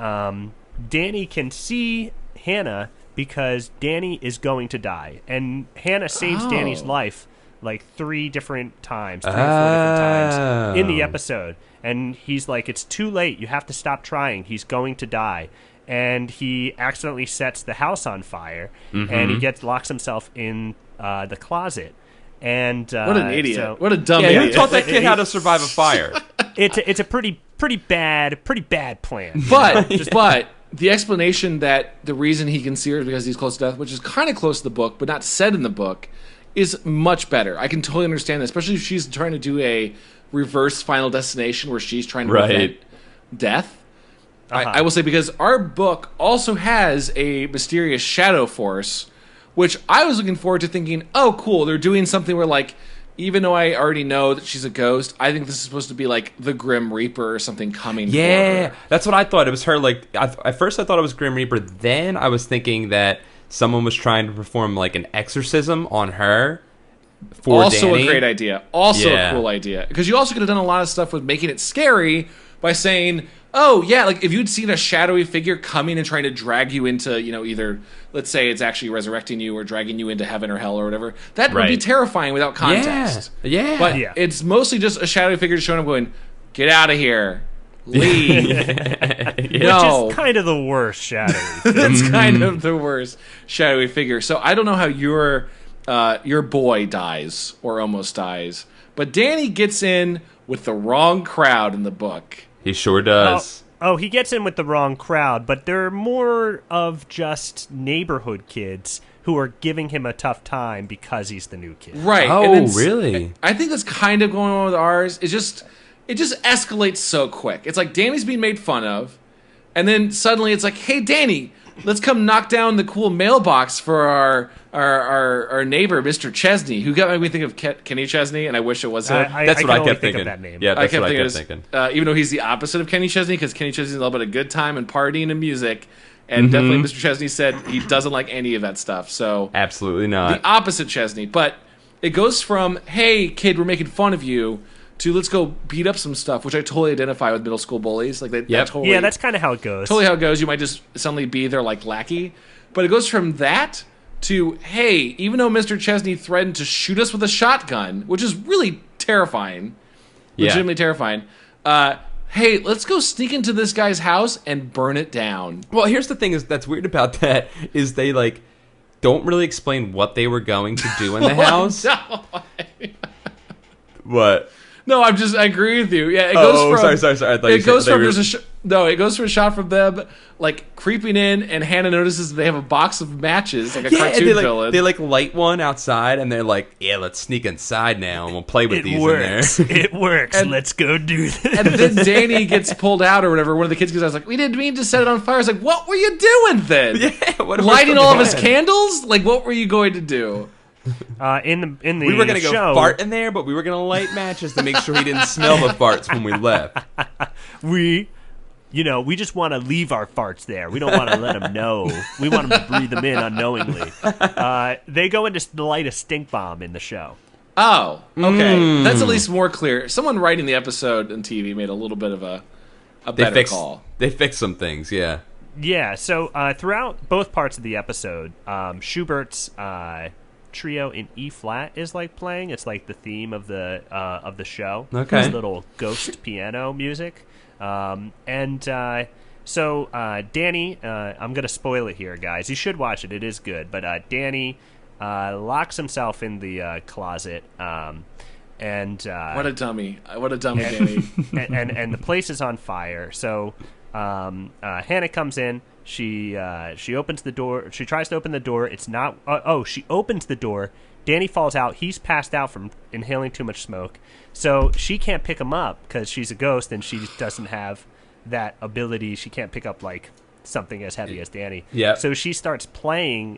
Danny can see Hannah because Danny is going to die. And Hannah saves Danny's life like 3 or 4 different times in the episode. And he's like, "It's too late. You have to stop trying. He's going to die." And he accidentally sets the house on fire, and he locks himself in the closet. And what an idiot! What a dumb Yeah, idiot! who taught that kid how to survive a fire? It's a pretty bad plan. But the explanation that the reason he can see her is because he's close to death, which is kind of close to the book, but not said in the book, is much better. I can totally understand that, especially if she's trying to do a reverse Final Destination where she's trying to prevent death. I will say, because our book also has a mysterious shadow force, which I was looking forward to thinking, oh, cool, they're doing something where, like, even though I already know that she's a ghost, I think this is supposed to be like the Grim Reaper or something coming for her. That's what I thought. It was her, like, at first I thought it was Grim Reaper, then I was thinking that someone was trying to perform, like, an exorcism on her for also Danny. A great idea. Also a cool idea. Because you also could have done a lot of stuff with making it scary by saying, oh, yeah, like if you'd seen a shadowy figure coming and trying to drag you into, either, let's say it's actually resurrecting you or dragging you into heaven or hell or whatever, that would be terrifying without context. Yeah. But it's mostly just a shadowy figure showing up going, get out of here. Leave. Which is kind of the worst shadowy figure. That's kind of the worst shadowy figure. So I don't know how your boy dies or almost dies, but Danny gets in with the wrong crowd in the book. He sure does. Oh, he gets in with the wrong crowd, but they're more of just neighborhood kids who are giving him a tough time because he's the new kid. Right. Oh, really? I think that's kind of going on with ours. It just escalates so quick. It's like Danny's being made fun of, and then suddenly it's like, hey, Danny, let's come knock down the cool mailbox for our neighbor, Mr. Chesney, who got me think of Kenny Chesney, and I wish it was him. That's what I kept think thinking. of that name. Yeah, that's what I kept thinking. Even though he's the opposite of Kenny Chesney, because Kenny Chesney's all about a good time and partying and music, and definitely Mr. Chesney said he doesn't like any of that stuff. So Absolutely not. the opposite Chesney. But it goes from, hey, kid, we're making fun of you, to let's go beat up some stuff, which I totally identify with middle school bullies. Like That's kind of how it goes. Totally how it goes. You might just suddenly be their like lackey. But it goes from that to, hey, even though Mr. Chesney threatened to shoot us with a shotgun, which is really terrifying, legitimately terrifying, hey, let's go sneak into this guy's house and burn it down. Well, here's the thing that's weird about that is they like don't really explain what they were going to do in the house. No. What? No, I agree with you. Yeah, it goes from. Sorry. I thought It goes from it goes from a shot from them like creeping in, and Hannah notices that they have a box of matches, like a cartoon villain. They like light one outside, and they're like, "Yeah, let's sneak inside now, and we'll play with these works. in there." It works. And- Let's go do this. And then Danny gets pulled out or whatever. One of the kids goes, "I was like, we didn't mean to set it on fire." I was like, "What were you doing then? Yeah, what Lighting all of his plan? candles? Like, what were you going to do?" In the We were gonna show, go fart in there, but we were gonna light matches to make sure he didn't smell the farts when we left. we just want to leave our farts there. We don't want to let them know. We want them to breathe them in unknowingly. They go into light a stink bomb in the show. Oh, okay. That's at least more clear. Someone writing the episode on TV made a little bit of a better call. They fixed some things, yeah. Yeah, so throughout both parts of the episode, Schubert's trio in E flat is like playing. It's like the theme of the show. Okay. This little ghost piano music. So Danny, I'm gonna spoil it here, guys. You should watch it. It is good. But Danny locks himself in the closet. What a dummy! What a dummy, Danny! and the place is on fire. So Hannah comes in. She opens the door. She tries to open the door. It's not. She opens the door. Danny falls out. He's passed out from inhaling too much smoke. So she can't pick him up because she's a ghost and she doesn't have that ability. She can't pick up like something as heavy as Danny. Yeah. So she starts playing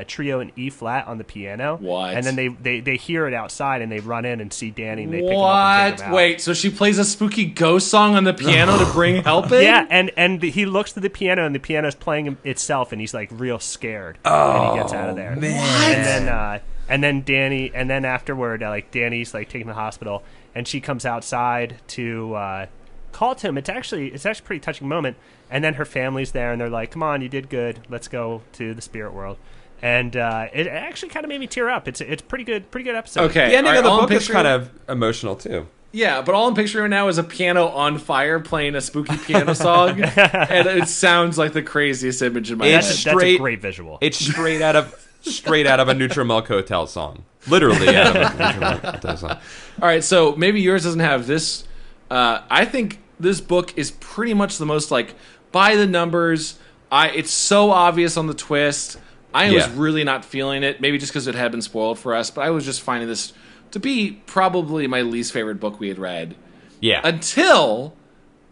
trio in E flat on the piano. What? And then they hear it outside and they run in and see Danny and they pick him up and take him out. Wait, so she plays a spooky ghost song on the piano to bring help in? Yeah, and he looks to the piano and the piano's playing itself and he's like real scared. And he gets out of there. Man. And then Danny, and then afterward, like Danny's like taken to the hospital, and she comes outside to call to him. It's actually a pretty touching moment. And then her family's there, and they're like, "Come on, you did good. Let's go to the spirit world." And it actually kind of made me tear up. It's pretty good episode. Okay, The ending of the all I'm book is picturing- kind of emotional too. Yeah, but all I'm picturing right now is a piano on fire playing a spooky piano song, and it sounds like the craziest image in my head. That's a great visual. It's straight out of a Nutrimilk Hotel song. Literally out of a Nutrimilk Hotel song. All right, so maybe yours doesn't have this. I think this book is pretty much the most like by the numbers. It's so obvious on the twist. I was really not feeling it. Maybe just because it had been spoiled for us, but I was just finding this to be probably my least favorite book we had read. Yeah. Until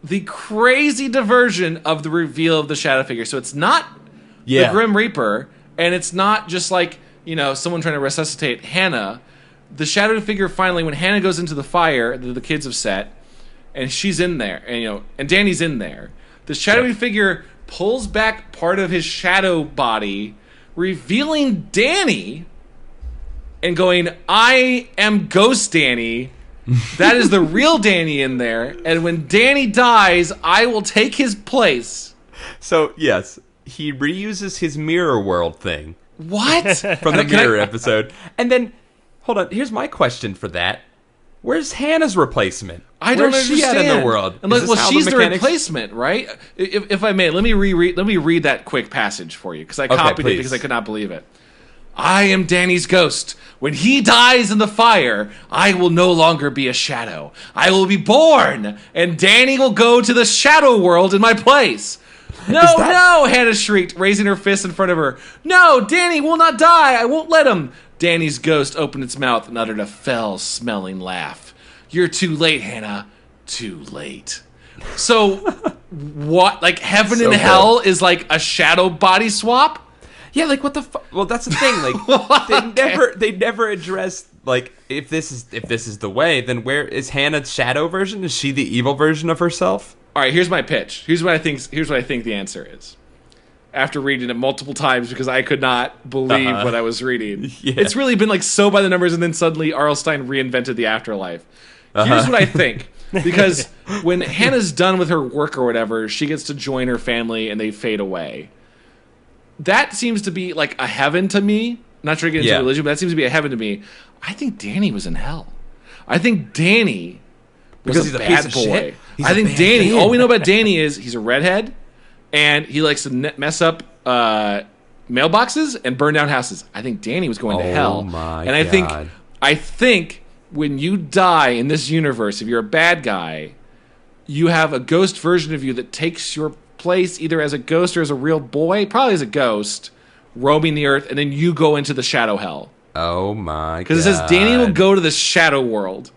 the crazy diversion of the reveal of the shadow figure. So it's not the Grim Reaper, and it's not just like, someone trying to resuscitate Hannah. The shadow figure finally, when Hannah goes into the fire that the kids have set, and she's in there, and Danny's in there, the shadowy figure pulls back part of his shadow body, revealing Danny, and going, "I am Ghost Danny. That is the real Danny in there. And when Danny dies, I will take his place." So, yes, he reuses his mirror world thing. What? From the mirror episode. And then, hold on, here's my question for that. Where's Hannah's replacement? I don't Where's understand. she at in the world? She's the replacement, right? If I may, let me reread that quick passage for you because I copied it because I could not believe it. I am Danny's ghost. When he dies in the fire, I will no longer be a shadow. I will be born, and Danny will go to the shadow world in my place. No, no, Hannah shrieked, raising her fist in front of her. No, Danny will not die. I won't let him. Danny's ghost opened its mouth and uttered a foul-smelling laugh. You're too late, Hannah. Too late. So, what? Like, heaven and hell is like a shadow body swap? Yeah, like what the fuck? Well, that's the thing. Like they never address like if this is the way, then where is Hannah's shadow version? Is she the evil version of herself? All right, here's my pitch. Here's what I think the answer is. After reading it multiple times because I could not believe what I was reading. Yeah. It's really been like so by the numbers, and then suddenly R.L. Stine reinvented the afterlife. Here's what I think. Because when Hannah's done with her work or whatever, she gets to join her family and they fade away. That seems to be like a heaven to me. I'm not trying to get into religion, but that seems to be a heaven to me. I think Danny was in hell. I think Danny was he's a piece bad of boy. shit. I think Danny, all we know about Danny is he's a redhead and he likes to mess up mailboxes and burn down houses. I think Danny was going to hell. My and I think when you die in this universe, if you're a bad guy, you have a ghost version of you that takes your place either as a ghost or as a real boy, probably as a ghost, roaming the earth, and then you go into the shadow hell. Oh my god. Because it says Danny will go to the shadow world.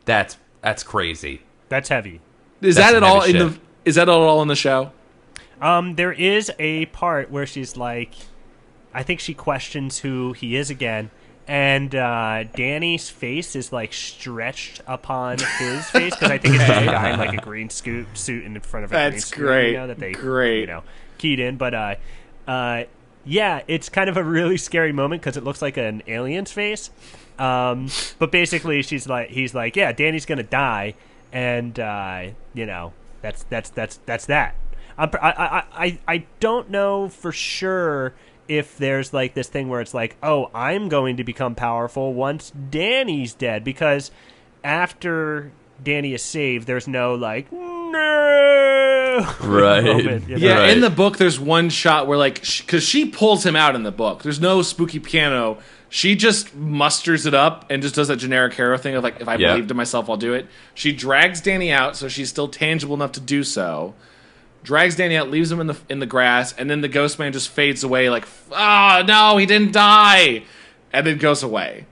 That's crazy. That's heavy. Is that at all in the show? There is a part where she's like, I think she questions who he is again, and Danny's face is like stretched upon his face because I think it's the guy in like a green suit in front of a green screen. Great. That they keyed in. But yeah, it's kind of a really scary moment because it looks like an alien's face. But basically, he's like, yeah, Danny's gonna die, and that's that. I don't know for sure if there's like this thing where it's like, oh, I'm going to become powerful once Danny's dead, because after Danny is saved, there's no like no right moment, Yeah, right. In the book there's one shot where like because she pulls him out in the book, there's no spooky piano, she just musters it up and just does that generic hero thing of like, if I believed in myself I'll do it. She drags Danny out so she's still tangible enough to do so, drags Danny out, leaves him in the grass, and then the ghost man just fades away like, oh no, he didn't die, and then goes away.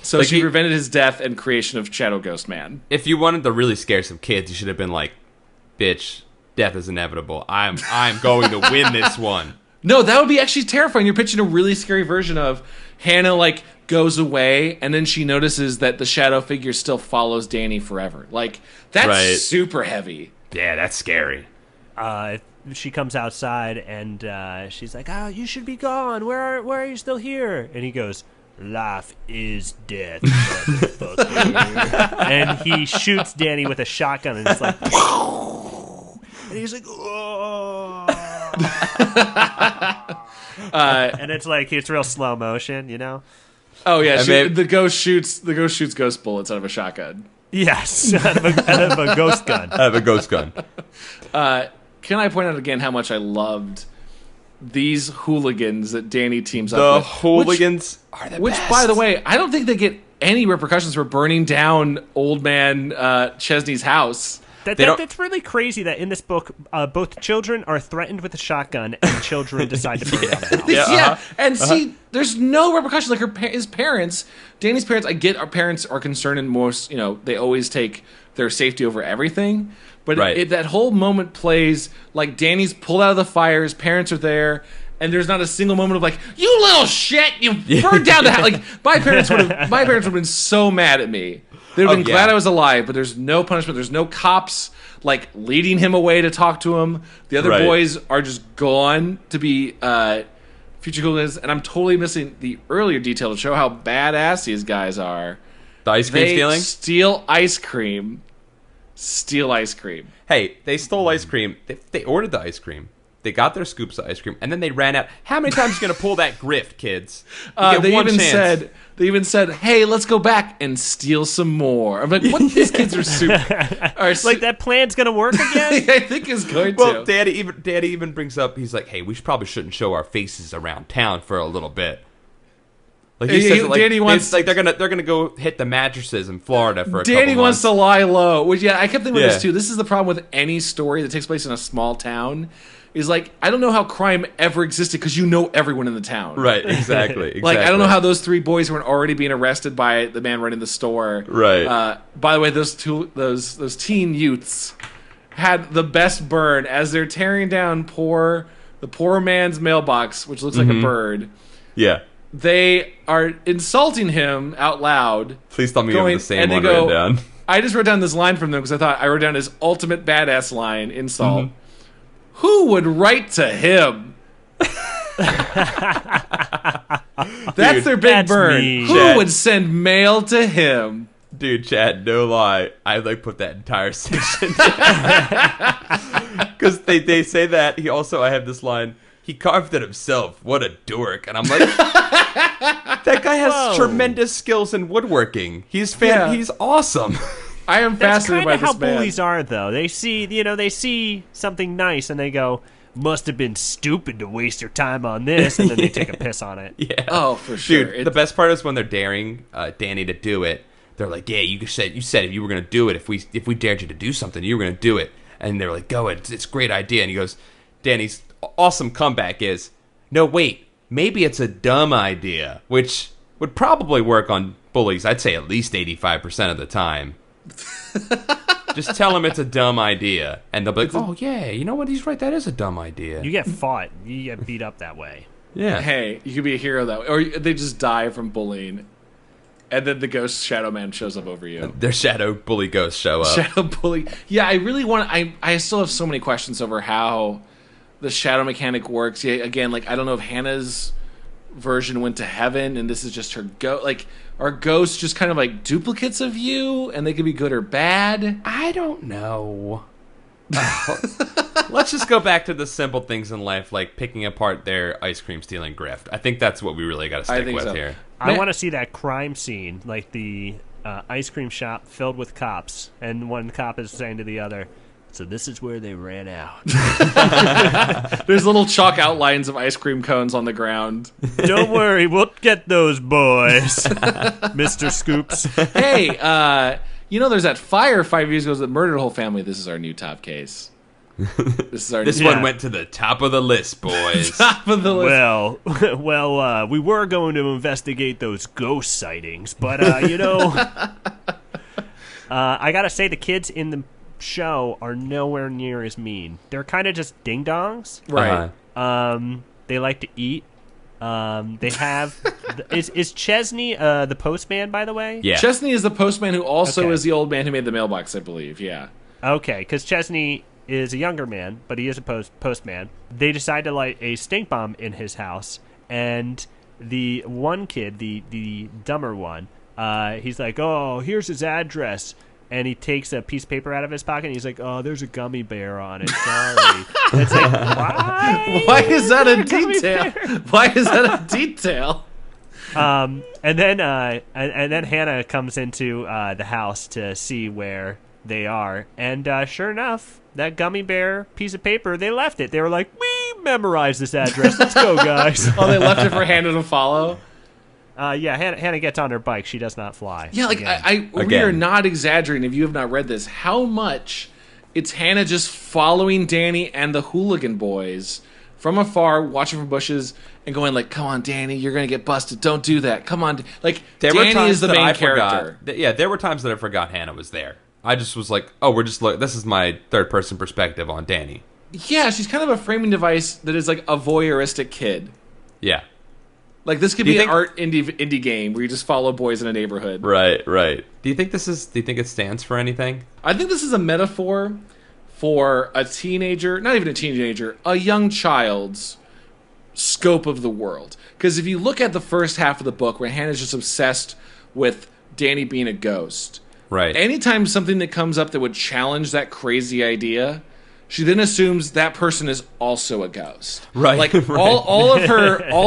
So like she prevented his death and creation of Shadow Ghost Man. If you wanted to really scare some kids, you should have been like, bitch, death is inevitable. I'm going to win this one. No, that would be actually terrifying. You're pitching a really scary version of Hannah like goes away and then she notices that the shadow figure still follows Danny forever. Like that's super heavy. Yeah, that's scary. She comes outside and she's like, "Oh, you should be gone. Where are you still here?" And he goes, "Life is death, motherfucker." And he shoots Danny with a shotgun, and it's like, and he's like, "Oh." And it's like it's real slow motion, you know. Oh yeah, the ghost shoots ghost bullets out of a shotgun. Yes, out of a ghost gun. Out of a ghost gun. Can I point out again how much I loved these hooligans that Danny teams up with? The hooligans are the best. By the way, I don't think they get any repercussions for burning down old man Chesney's house. That's really crazy that in this book, both children are threatened with a shotgun and children decide to burn down the house. And see, there's no repercussions. Like his parents, Danny's parents, I get our parents are concerned and most, they always take their safety over everything. But that whole moment plays like Danny's pulled out of the fire, his parents are there, and there's not a single moment of like, you little shit, you burned down the house. Like my parents would have been so mad at me. They'd have been glad I was alive, but there's no punishment. There's no cops like leading him away to talk to him. The other boys are just gone to be future hooligans, and I'm totally missing the earlier detail to show how badass these guys are. The ice cream stealing? Steal ice cream. Hey, they stole ice cream. They ordered the ice cream. They got their scoops of ice cream, and then they ran out. How many times are you going to pull that grift, kids? They even said, "Hey, let's go back and steal some more." I'm like, "What? These kids are super." Like that plan's gonna work again? I think it's going to. Well, Daddy even brings up. He's like, "Hey, we probably shouldn't show our faces around town for a little bit." Like he says, like, Danny wants, like they're gonna go hit the mattresses in Florida for a couple Danny wants months. to lie low. Which, yeah, I kept thinking about this too. This is the problem with any story that takes place in a small town. Is like, I don't know how crime ever existed because you know everyone in the town. Right, exactly. Like, I don't know how those 3 boys weren't already being arrested by the man running the store. Right. By the way, those teen youths had the best burn as they're tearing down the poor man's mailbox, which looks like a bird. Yeah. They are insulting him out loud. Please tell me you have the same one written down. I just wrote down this line from them because I wrote down his ultimate badass line, insult. Who would write to him? That's their big burn. Me. Who would send mail to him? Dude, Chad, no lie. I put that entire section because they say that I have this line. He carved it himself. What a dork! And I'm like, that guy has tremendous skills in woodworking. He's awesome. I am fascinated by this man. That's kind of how bullies are, though. They see something nice and they go, "Must have been stupid to waste your time on this," and then they take a piss on it. Yeah. Oh, for sure. Dude, the best part is when they're daring Danny to do it. They're like, "Yeah, you said if you were going to do it, if we dared you to do something, you were going to do it." And they're like, "Go, it's a great idea." And he goes, Danny's awesome comeback is, "No, wait, maybe it's a dumb idea," which would probably work on bullies. I'd say at least 85% of the time. Just tell him it's a dumb idea, and they'll be like, "Oh yeah, you know what? He's right. That is a dumb idea." You get fought. You get beat up that way. Yeah. Hey, you could be a hero that way, or they just die from bullying, and then the ghost shadow man shows up over you. Their shadow bully ghosts show up. Shadow bully. Yeah, I really want. I still have so many questions over how the shadow mechanic works. Yeah, again, like I don't know if Hannah's version went to heaven and this is just her ghost. Like, are ghosts just kind of like duplicates of you, and they could be good or bad? I don't know. Let's just go back to the simple things in life, like picking apart their ice cream stealing grift. I think that's what we really got to stick with here. I want to see that crime scene, like the ice cream shop filled with cops, and one cop is saying to the other, "So this is where they ran out." There's little chalk outlines of ice cream cones on the ground. "Don't worry, we'll get those boys, Mr. Scoops." Hey, there's that fire 5 years ago that murdered a whole family. This is our new top case. This one went to the top of the list, boys. Top of the list. Well, we were going to investigate those ghost sightings, but I gotta say the kids in the show are nowhere near as mean. They're kind of just ding dongs, right? They like to eat. They have is Chesney the postman, by the way? Yeah, Chesney is the postman who also is the old man who made the mailbox, I believe. Yeah. Okay, because Chesney is a younger man, but he is a postman. They decide to light a stink bomb in his house, and the one kid, the dumber one, he's like, "Oh, here's his address." And he takes a piece of paper out of his pocket, and he's like, "Oh, there's a gummy bear on it. Sorry." It's like, why? Why is that a detail? Why is that a detail? And then Hannah comes into the house to see where they are, and sure enough, that gummy bear piece of paper, they left it. They were like, "We memorized this address. Let's go, guys." Oh, they left it for Hannah to follow? Yeah, Hannah gets on her bike. She does not fly. Yeah, like, we are not exaggerating if you have not read this, how much it's Hannah just following Danny and the hooligan boys from afar, watching from bushes, and going like, "Come on, Danny, you're going to get busted. Don't do that. Come on." Like, Danny is the main character. There were times that I forgot Hannah was there. I just was like, "Oh, this is my third-person perspective on Danny." Yeah, she's kind of a framing device that is like a voyeuristic kid. Yeah. Like, this could be an art indie game where you just follow boys in a neighborhood. Right. Do you think it stands for anything? I think this is a metaphor for a teenager, not even a teenager, a young child's scope of the world. Because if you look at the first half of the book where Hannah's just obsessed with Danny being a ghost, right? Anytime something that comes up that would challenge that crazy idea, she then assumes that person is also a ghost. Right. Like right. all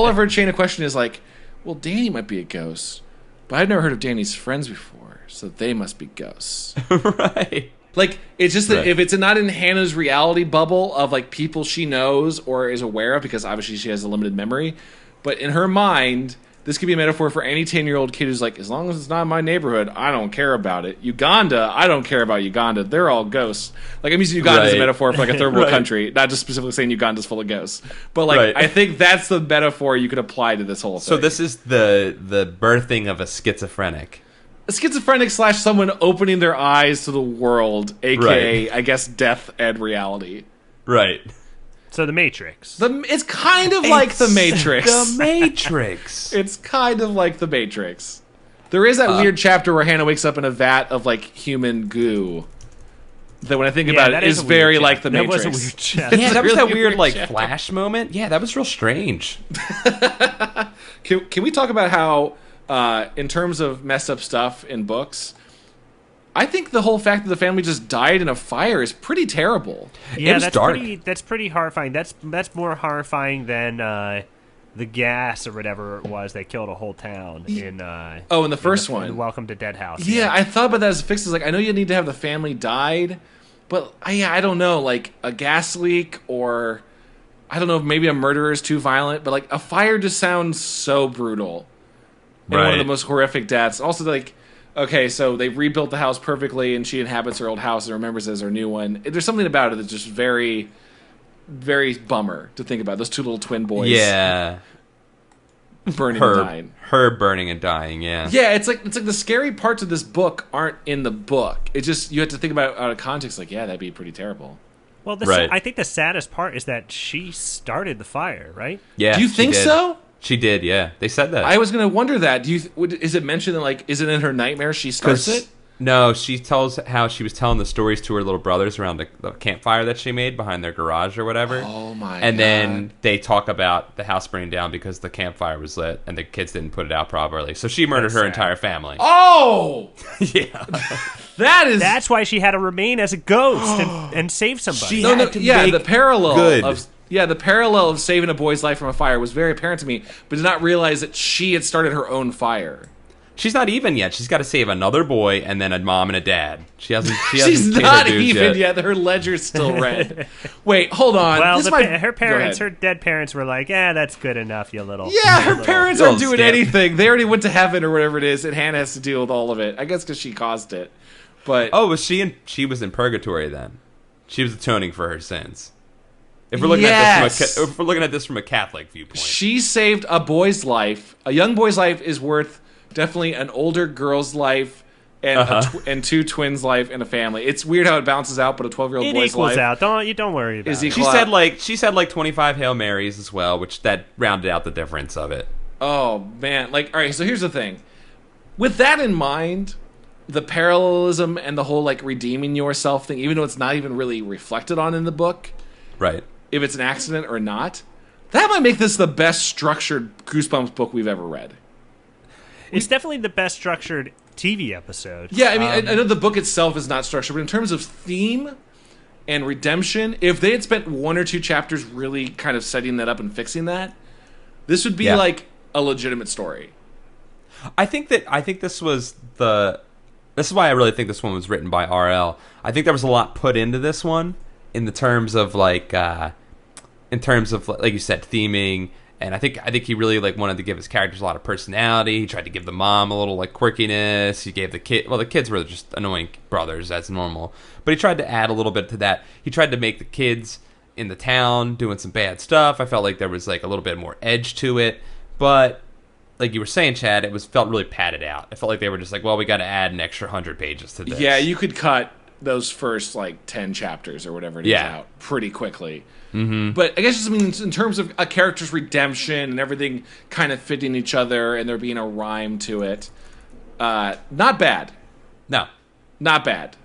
of her chain of question is like, well, Danny might be a ghost, but I've never heard of Danny's friends before, so they must be ghosts. Right. Like, it's just that Right. if it's not in Hannah's reality bubble of like people she knows or is aware of, because obviously she has a limited memory, but in her mind, this could be a metaphor for any 10-year-old kid who's like, as long as it's not in my neighborhood, I don't care about it. Uganda, I don't care about Uganda. They're all ghosts. Like, I'm using Uganda as a Right. metaphor for like a third world Right. country, not just specifically saying Uganda's full of ghosts. But like, Right. I think that's the metaphor you could apply to this whole thing. So this is the birthing of a schizophrenic. A schizophrenic / someone opening their eyes to the world, aka, Right. I guess, death and reality. Right. So the Matrix. It's kind of like the Matrix. The Matrix. It's kind of like the Matrix. There is that weird chapter where Hannah wakes up in a vat of like human goo. That when I think about it, is a weird very chapter. like the That Matrix. was a weird chapter. Yeah, that was really that weird like chapter. flash moment. Yeah, that was real strange. Can we talk about how, in terms of messed up stuff in books, I think the whole fact that the family just died in a fire is pretty terrible. Yeah, was that's dark. That's pretty horrifying. That's more horrifying than the gas or whatever it was that killed a whole town in. In the first in one. Welcome to Dead House. Yeah, I thought about that as a fix. Like, I know you need to have the family died, but I don't know, like a gas leak or I don't know if maybe a murderer is too violent, but like a fire just sounds so brutal. And one of Right. the most horrific deaths. Also, like, okay, so they've rebuilt the house perfectly, and she inhabits her old house and remembers it as her new one. There's something about it that's just very, very bummer to think about. Those two little twin boys, Yeah. burning and dying. Her burning and dying, yeah. Yeah, it's like the scary parts of this book aren't in the book. It's just you have to think about it out of context. Like, yeah, that'd be pretty terrible. Well, Right. I think the saddest part is that she started the fire, right? Yeah. Do you she think did. so? She did, yeah. They said that. I was gonna wonder that. Is it mentioned that like is it in her nightmare she starts it? No, she tells how she was telling the stories to her little brothers around the campfire that she made behind their garage or whatever. Oh my! And God. then they talk about the house burning down because the campfire was lit and the kids didn't put it out properly. So she murdered That's her sad. entire family. Oh, Yeah. That's why she had to remain as a ghost and save somebody. She- no, had to yeah. make The parallel good. the parallel of saving a boy's life from a fire was very apparent to me, but did not realize that she had started her own fire. She's not even yet. She's got to save another boy and then a mom and a dad. She hasn't. She She's hasn't paid not her dues even yet. Her ledger's still red. Wait, hold on. Well, This might- her parents, Go ahead. her dead parents were like, that's good enough, you little. Yeah, you her little- parents little aren't doing scamp. anything. They already went to heaven or whatever it is, and Hannah has to deal with all of it. I guess because she caused it. But Oh, was she in? She was in purgatory then. She was atoning for her sins. If we're looking at this from if we're looking at this from a Catholic viewpoint, she saved a boy's life. A young boy's life is worth definitely an older girl's life and and two twins' life in a family. It's weird how it balances out, but a 12-year-old It boy's equals life out. Don't worry about is it. equal. she said like 25 Hail Marys as well, which that rounded out the difference of it. Oh man! Like, all right. So here's the thing. With that in mind, the parallelism and the whole like redeeming yourself thing, even though it's not even really reflected on in the book, Right. if it's an accident or not, that might make this the best structured Goosebumps book we've ever read. It's definitely the best structured TV episode. Yeah, I mean, I know the book itself is not structured, but in terms of theme and redemption, if they had spent one or two chapters really kind of setting that up and fixing that, this would be Yeah. like a legitimate story. I think this was this is why I really think this one was written by RL. I think there was a lot put into this one in the terms of like you said, theming, and I think he really like wanted to give his characters a lot of personality. He tried to give the mom a little like quirkiness. He gave the kids were just annoying brothers as normal, but he tried to add a little bit to that. He tried to make the kids in the town doing some bad stuff. I felt like there was like a little bit more edge to it, but like you were saying, Chad, it felt really padded out. I felt like they were just like, well, we got to add an extra 100 pages to this. Yeah, you could cut those first like 10 chapters or whatever it is out pretty quickly. Mm-hmm. But I guess just in terms of a character's redemption and everything kind of fitting each other and there being a rhyme to it, not bad. No. Not bad.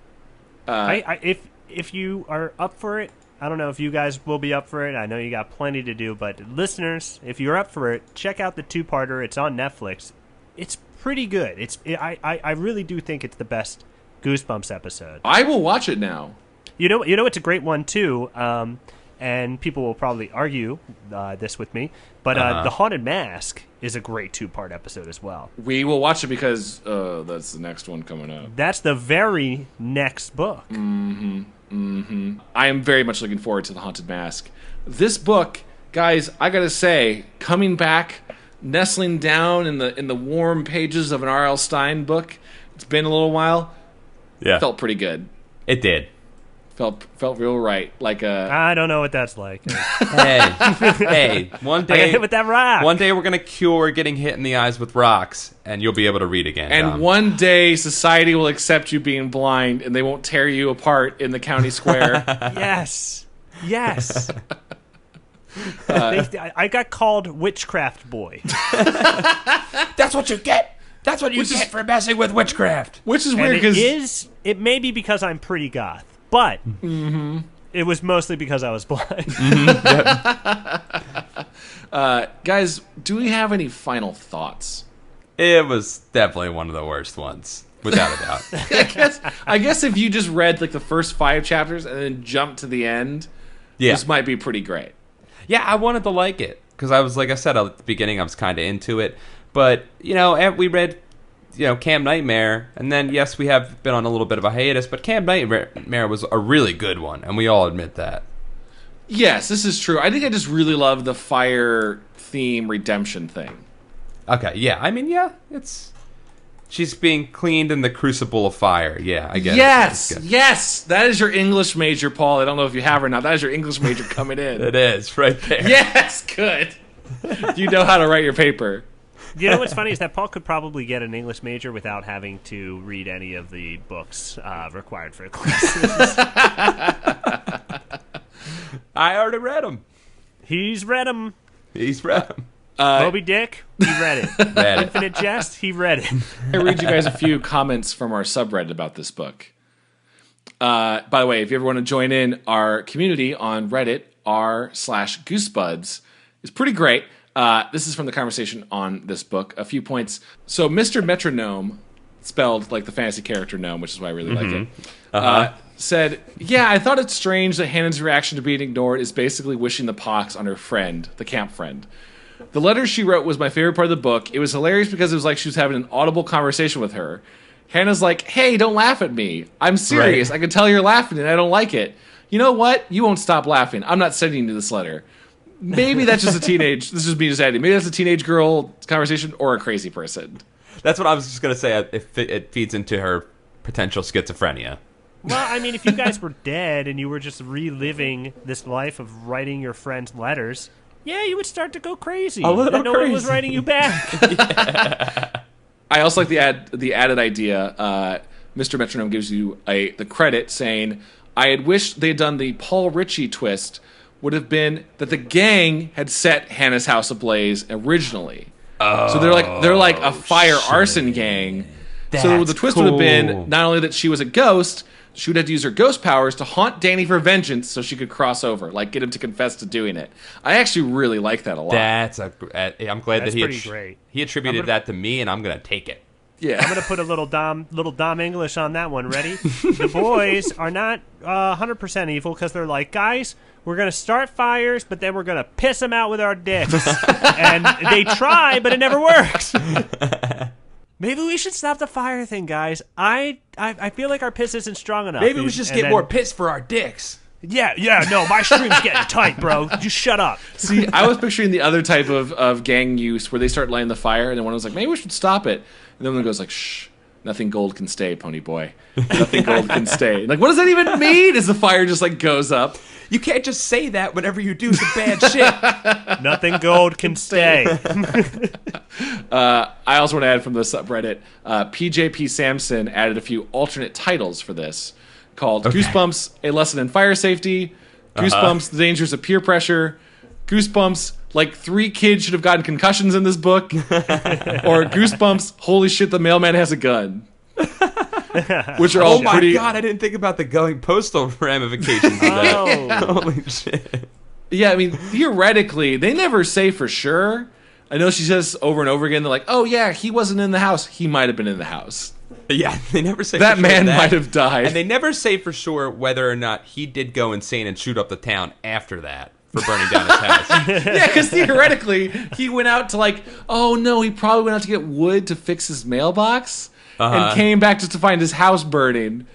If you are up for it, I don't know if you guys will be up for it. I know you got plenty to do, but listeners, if you're up for it, check out the two-parter. It's on Netflix. It's pretty good. I really do think it's the best Goosebumps episode. I will watch it now. You know, it's a great one too. And people will probably argue this with me, but The Haunted Mask is a great 2-part episode as well. We will watch it because that's the next one coming up. That's the very next book. I am very much looking forward to The Haunted Mask. This book, guys, I gotta say, coming back, nestling down in the warm pages of an R.L. Stine book. It's been a little while. Yeah, felt pretty good. It did. Felt real right. Like I don't know what that's like. Hey, one day I got hit with that rock. One day we're gonna cure getting hit in the eyes with rocks, and you'll be able to read again. And Dom. one day society will accept you being blind, and they won't tear you apart in the county square. Yes. I got called witchcraft boy. That's what you get. That's what you get for messing with witchcraft. Which is weird because it may be because I'm pretty goth, but it was mostly because I was blind. guys, do we have any final thoughts? It was definitely one of the worst ones, without a doubt. I guess if you just read like the first 5 chapters and then jumped to the end, this might be pretty great. Yeah, I wanted to like it because I was, like I said at the beginning, I was kind of into it. But we read, Camp Nightmare, and then yes, we have been on a little bit of a hiatus. But Camp Nightmare was a really good one, and we all admit that. Yes, this is true. I think I just really love the fire theme redemption thing. Okay, yeah. I mean, she's being cleaned in the crucible of fire. Yeah, I get it. Yes. That is your English major, Paul. I don't know if you have or not. That is your English major coming in. It is, right there. Yes, good. You know how to write your paper. You know what's funny is that Paul could probably get an English major without having to read any of the books required for classes. I already read them. He's read them. Moby Dick, he read it. Infinite Jest, he read it. I read you guys a few comments from our subreddit about this book. By the way, if you ever want to join in our community on Reddit, r/Goosebuds is pretty great. This is from the conversation on this book. A few points. So Mr. Metronome, spelled like the fantasy character gnome, which is why I really like it, said, yeah, I thought it's strange that Hannah's reaction to being ignored is basically wishing the pox on her friend, the camp friend. The letter she wrote was my favorite part of the book. It was hilarious because it was like she was having an audible conversation with her. Hannah's like, hey, don't laugh at me. I'm serious. Right. I can tell you're laughing and I don't like it. You know what? You won't stop laughing. I'm not sending you this letter. Maybe that's just this is me just adding. Maybe that's a teenage girl conversation or a crazy person. That's what I was just going to say. It feeds into her potential schizophrenia. Well, I mean, if you guys were dead and you were just reliving this life of writing your friends letters, yeah, you would start to go crazy. A little crazy. No one was writing you back. I also like the added idea. Mr. Metronome gives you the credit saying, I had wished they had done the Paul Ritchie twist would have been that the gang had set Hannah's house ablaze originally. So they're like a fire arson gang. So the twist would have been not only that she was a ghost, she would have to use her ghost powers to haunt Danny for vengeance so she could cross over, like get him to confess to doing it. I actually really like that a lot. I'm glad that he attributed that to me, and I'm going to take it. Yeah. I'm going to put a little Dom English on that one. Ready? The boys are not 100% evil because they're like, guys, we're going to start fires, but then we're going to piss them out with our dicks. And they try, but it never works. Maybe we should stop the fire thing, guys. I feel like our piss isn't strong enough. Maybe we should just get more piss for our dicks. Yeah, no, my stream's getting tight, bro. Just shut up. See, I was picturing the other type of gang use where they start lighting the fire, and then one was like, maybe we should stop it. And then one goes like, shh, nothing gold can stay, pony boy. Nothing gold can stay. Like, what does that even mean? As the fire just like goes up. You can't just say that whenever you do some bad shit. Nothing gold can stay. I also want to add from the subreddit, PJP Samson added a few alternate titles for this called Goosebumps, A Lesson in Fire Safety, Goosebumps, The Dangers of Peer Pressure, Goosebumps, like 3 kids should have gotten concussions in this book, or Goosebumps, holy shit, the mailman has a gun. Which are all pretty... Oh my god, I didn't think about the going postal ramifications of that. Holy shit. Yeah, I mean, theoretically, they never say for sure. I know she says over and over again, they're like, oh yeah, he wasn't in the house. He might have been in the house. Yeah, they never say That for sure man that. might have died. And they never say for sure whether or not he did go insane and shoot up the town after that for burning down his house. Yeah, because theoretically, he went out to oh no, he probably went out to get wood to fix his mailbox and came back just to find his house burning.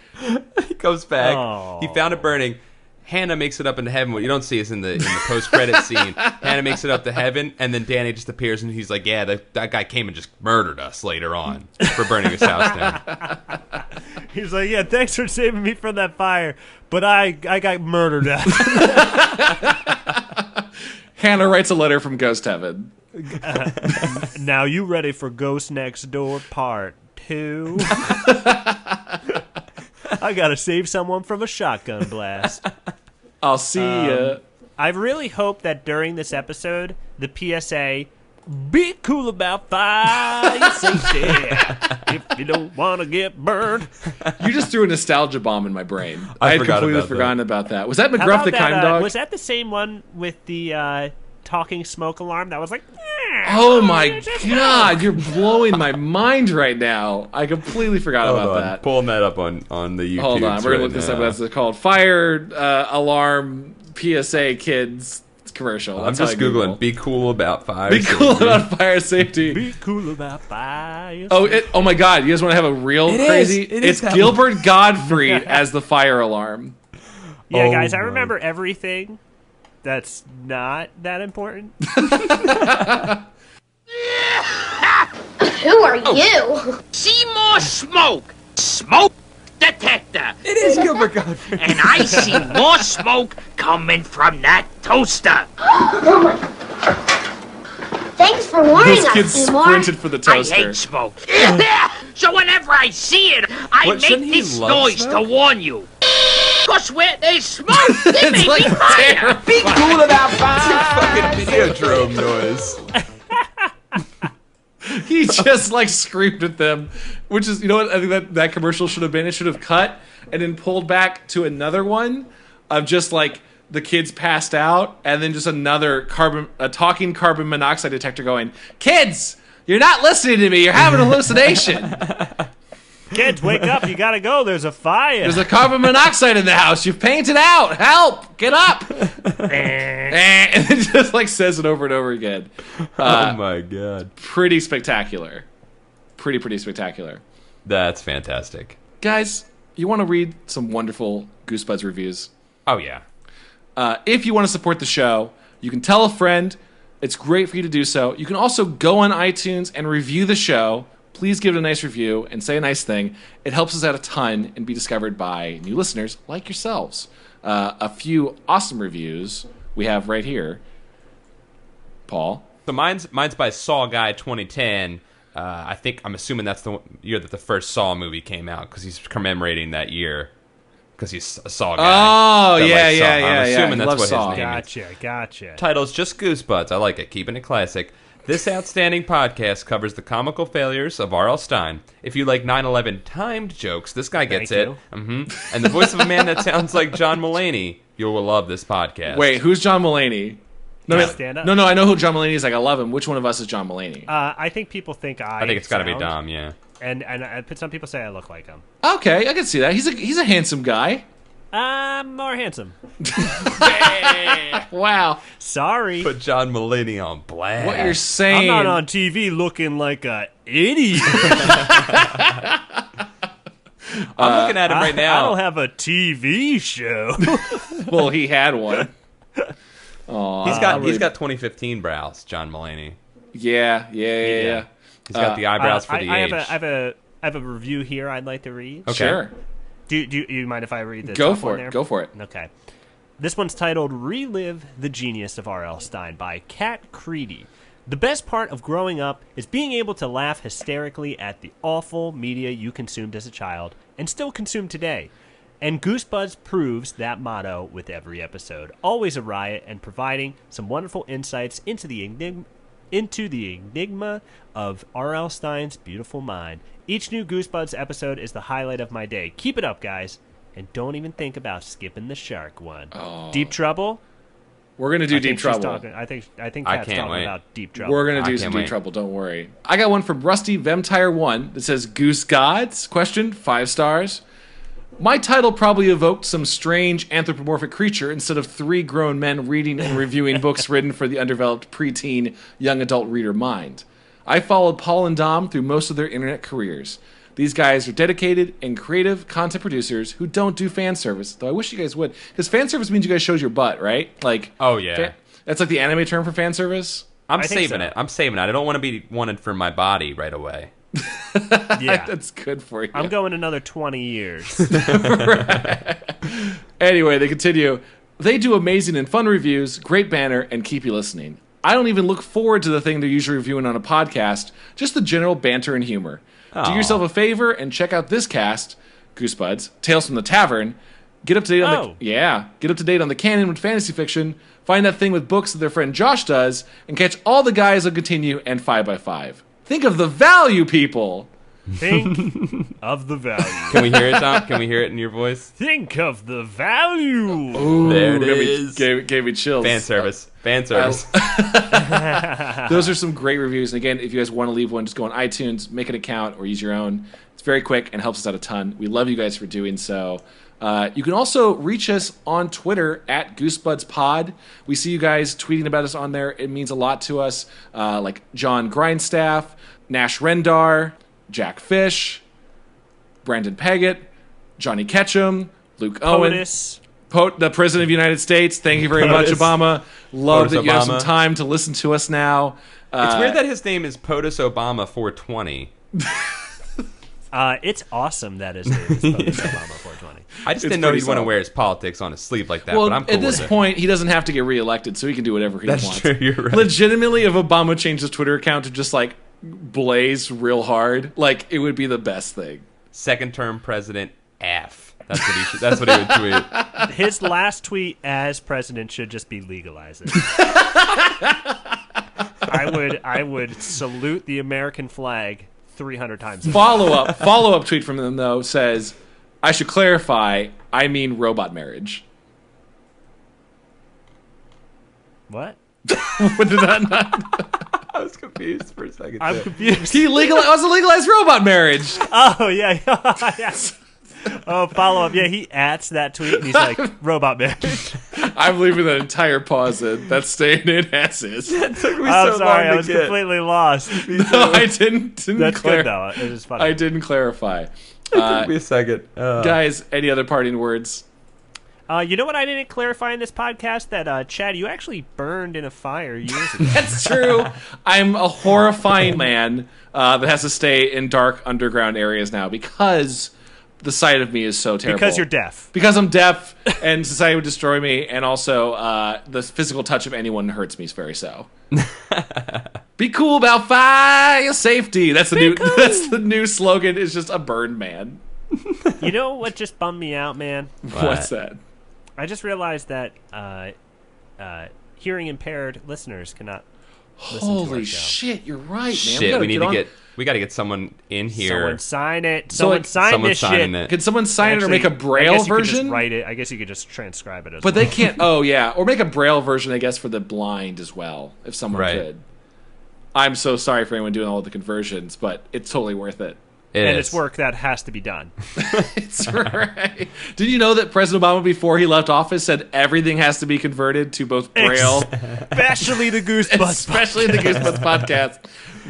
He goes back. Oh. He found it burning. Hannah makes it up into heaven. What you don't see is in the post-credit scene. Hannah makes it up to heaven, and then Danny just appears, and he's like, yeah, that guy came and just murdered us later on for burning his house down. He's like, yeah, thanks for saving me from that fire, but I got murdered. Hannah writes a letter from Ghost Heaven. Now you ready for Ghost Next Door Part 2? I gotta save someone from a shotgun blast. I'll see ya. I really hope that during this episode, the PSA, be cool about fire safety if you don't want to get burned. You just threw a nostalgia bomb in my brain. I had forgot completely about forgotten about that. Was that How McGruff about the that, Crime Dog? Was that the same one with the talking smoke alarm that was like... Oh my god, you're blowing my mind right now. I completely forgot about that. Pulling that up on the YouTube. Hold on, we're gonna look this up. That's called Fire Alarm PSA Kids commercial. I'm That's just how I Google. Googling, be cool about fire Be cool safety. about fire safety. Be cool about fire Oh my god, you guys want to have a real crazy? It is It's that Gilbert Gottfried as the fire alarm. Yeah, Oh guys, I my- remember everything that's not that important. Who are you? See more smoke. Smoke detector. It is Gilbert Gottfried. And I see more smoke coming from that toaster. Oh my. Thanks for warning Those us, kids Seymour. sprinted for the I toaster. hate smoke. So whenever I see it, I What, make shouldn't he this love noise smoke? to warn you. Cause where there's smoke, there It's may like be fire. terrible. Be cool about Fucking Videodrome noise. He just screamed at them, which is, you know what I think that commercial should have been? It should have cut and then pulled back to another one of just the kids passed out, and then just a talking carbon monoxide detector going, "Kids, you're not listening to me. You're having a hallucination. Kids, wake up. You gotta go. There's a fire. There's a carbon monoxide in the house. You've painted out. Help! Get up!" And it just says it over and over again. Oh my god. Pretty spectacular. Pretty spectacular. That's fantastic. Guys, you want to read some wonderful Goosebuds reviews? Oh yeah. If you want to support the show, you can tell a friend. It's great for you to do so. You can also go on iTunes and review the show. Please give it a nice review and say a nice thing. It helps us out a ton and be discovered by new listeners like yourselves. A few awesome reviews we have right here. Paul? So mine's by Saw Guy 2010. I'm assuming that's the year that the first Saw movie came out because he's commemorating that year because he's a Saw guy. Oh, that yeah, likes Saw. yeah, I'm yeah. assuming He that's loves what Saw. his name is. Gotcha. Title's just Goosebuds. I like it. Keeping it classic. This outstanding podcast covers the comical failures of R.L. Stein. If you like 9/11 timed jokes, this guy gets Thank it. And the voice of a man that sounds like John Mulaney, you will love this podcast. Wait, who's John Mulaney? Can I stand up? No, I know who John Mulaney is. I love him. Which one of us is John Mulaney? I think people think I think it's got to be sound, Dom, yeah. And some people say I look like him. Okay, I can see that. He's a handsome guy. I'm more handsome. Wow. Sorry. Put John Mulaney on blast. What you're saying? I'm not on TV looking like a idiot. I'm looking at him right now. I don't have a TV show. Well, he had one. He's got 2015 brows, John Mulaney. Yeah. He's got the eyebrows for the age. I have a review here I'd like to read. Okay. Sure. Do you mind if I read the Go top for one it. there? Go for it. Okay. This one's titled Relive the Genius of R.L. Stein by Kat Creedy. The best part of growing up is being able to laugh hysterically at the awful media you consumed as a child and still consume today. And Goosebuds proves that motto with every episode. Always a riot and providing some wonderful insights into the enigma of R.L. Stein's beautiful mind. Each new Goosebuds episode is the highlight of my day. Keep it up, guys. And don't even think about skipping the shark one. Oh. Deep Trouble? We're gonna do I Deep think she's Trouble. talking. I think I Kat's can't talking wait. about Deep Trouble. We're gonna I do can't some wait. Deep Trouble. Don't worry. I got one from Rusty Vemtire 1 that says Goosegods? Question 5 stars. My title probably evoked some strange anthropomorphic creature instead of 3 grown men reading and reviewing books written for the undeveloped preteen young adult reader mind. I followed Paul and Dom through most of their internet careers. These guys are dedicated and creative content producers who don't do fan service, though I wish you guys would. Because fan service means you guys shows your butt, right? Like, Oh, yeah. That's like the anime term for fan service. I'm I think saving so. it. I'm saving it. I don't want to be wanted for my body right away. Yeah. That's good for you. I'm going another 20 years. Anyway, they continue. They do amazing and fun reviews, great banner, and keep you listening. I don't even look forward to the thing they're usually reviewing on a podcast, just the general banter and humor. Do Aw. yourself a favor and check out this cast, Goosebuds, Tales from the Tavern. Get up to date on get up to date on the canon with fantasy fiction. Find that thing with books that their friend Josh does, and catch all the guys on Continue and 5x5. Think of the value, people. Think of the value. Can we hear it, Tom? Can we hear it in your voice? Think of the value. There it Gave me- is. Gave me chills. Fan service. Fan service. Those are some great reviews. And again, if you guys want to leave one, just go on iTunes, make an account, or use your own. It's very quick and helps us out a ton. We love you guys for doing so. You can also reach us on Twitter at GoosebudsPod. We see you guys tweeting about us on there. It means a lot to us. Like John Grindstaff, Nash Rendar, Jack Fish, Brandon Paget, Johnny Ketchum, Luke Owen. POTUS. The President of the United States. Thank you very much, POTUS. Obama. Love POTUS that you have some Obama. time to listen to us now. It's weird that his name is POTUS Obama 420. It's awesome that his name is POTUS Obama 420. I just It's didn't know pretty he'd want to solid. wear his politics on his sleeve like that, Well, but I'm cool at this with it. point, he doesn't have to get reelected, so he can do whatever he That's wants. true, you're right. Legitimately, if Obama changed his Twitter account to just like blaze real hard, like it would be the best thing. Second term president F. That's what he should, that's what he would tweet. His last tweet as president should just be legalize it. I would salute the American flag 300 times. Follow up tweet from them though says, "I should clarify. I mean robot marriage." What? What did that not? I was confused for a second. I'm too. confused. He was a legalized robot marriage. Oh yeah, yeah. Oh, follow up. Yeah, he ats that tweet and he's like, "Robot marriage." I'm leaving that entire pause in. That's staying in as is. I'm sorry, I was completely lost. No, I didn't That's good though. It is funny. I didn't clarify. Took me a second. Guys, any other parting words? You know what I didn't clarify in this podcast? That Chad, you actually burned in a fire years ago. That's true. I'm a horrifying man that has to stay in dark underground areas now because the sight of me is so terrible. Because you're deaf. Because I'm deaf, and society would destroy me, and also the physical touch of anyone hurts me is very so. Be cool about fire safety. That's That's the new slogan. Is just a burned man. You know what just bummed me out, man? What's that? I just realized that hearing impaired listeners cannot listen to Holy our show. shit! You're right, man. Shit, we got to get someone in here. Someone sign it. So, Someone like, sign Someone this signing shit. it. Could someone sign it or Actually, make a I braille guess you could version? just write it. I guess you could just transcribe it as But well. they can't. Oh yeah, or make a braille version, I guess, for the blind as well, if someone Right. could. I'm so sorry for anyone doing all the conversions, but it's totally worth it. and is. it's work that has to be done. It's right. Did you know that President Obama, before he left office, said everything has to be converted to both braille, Especially the Goosebuds. especially the Goosebuds podcast?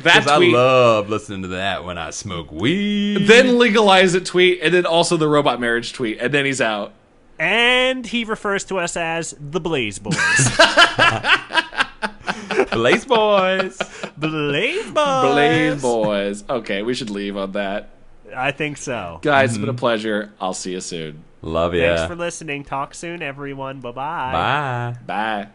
That 'Cause I tweet, love listening to that when I smoke weed. then legalize it tweet, and then also the robot marriage tweet, and then he's out. And he refers to us as the Blaze Boys. Blaze Boys. Blaze Boys. Blaze boys. Okay, we should leave on that. I think so. Guys, it's been a pleasure. I'll see you soon. Love ya. Thanks for listening. Talk soon, everyone. Bye-bye. Bye. Bye.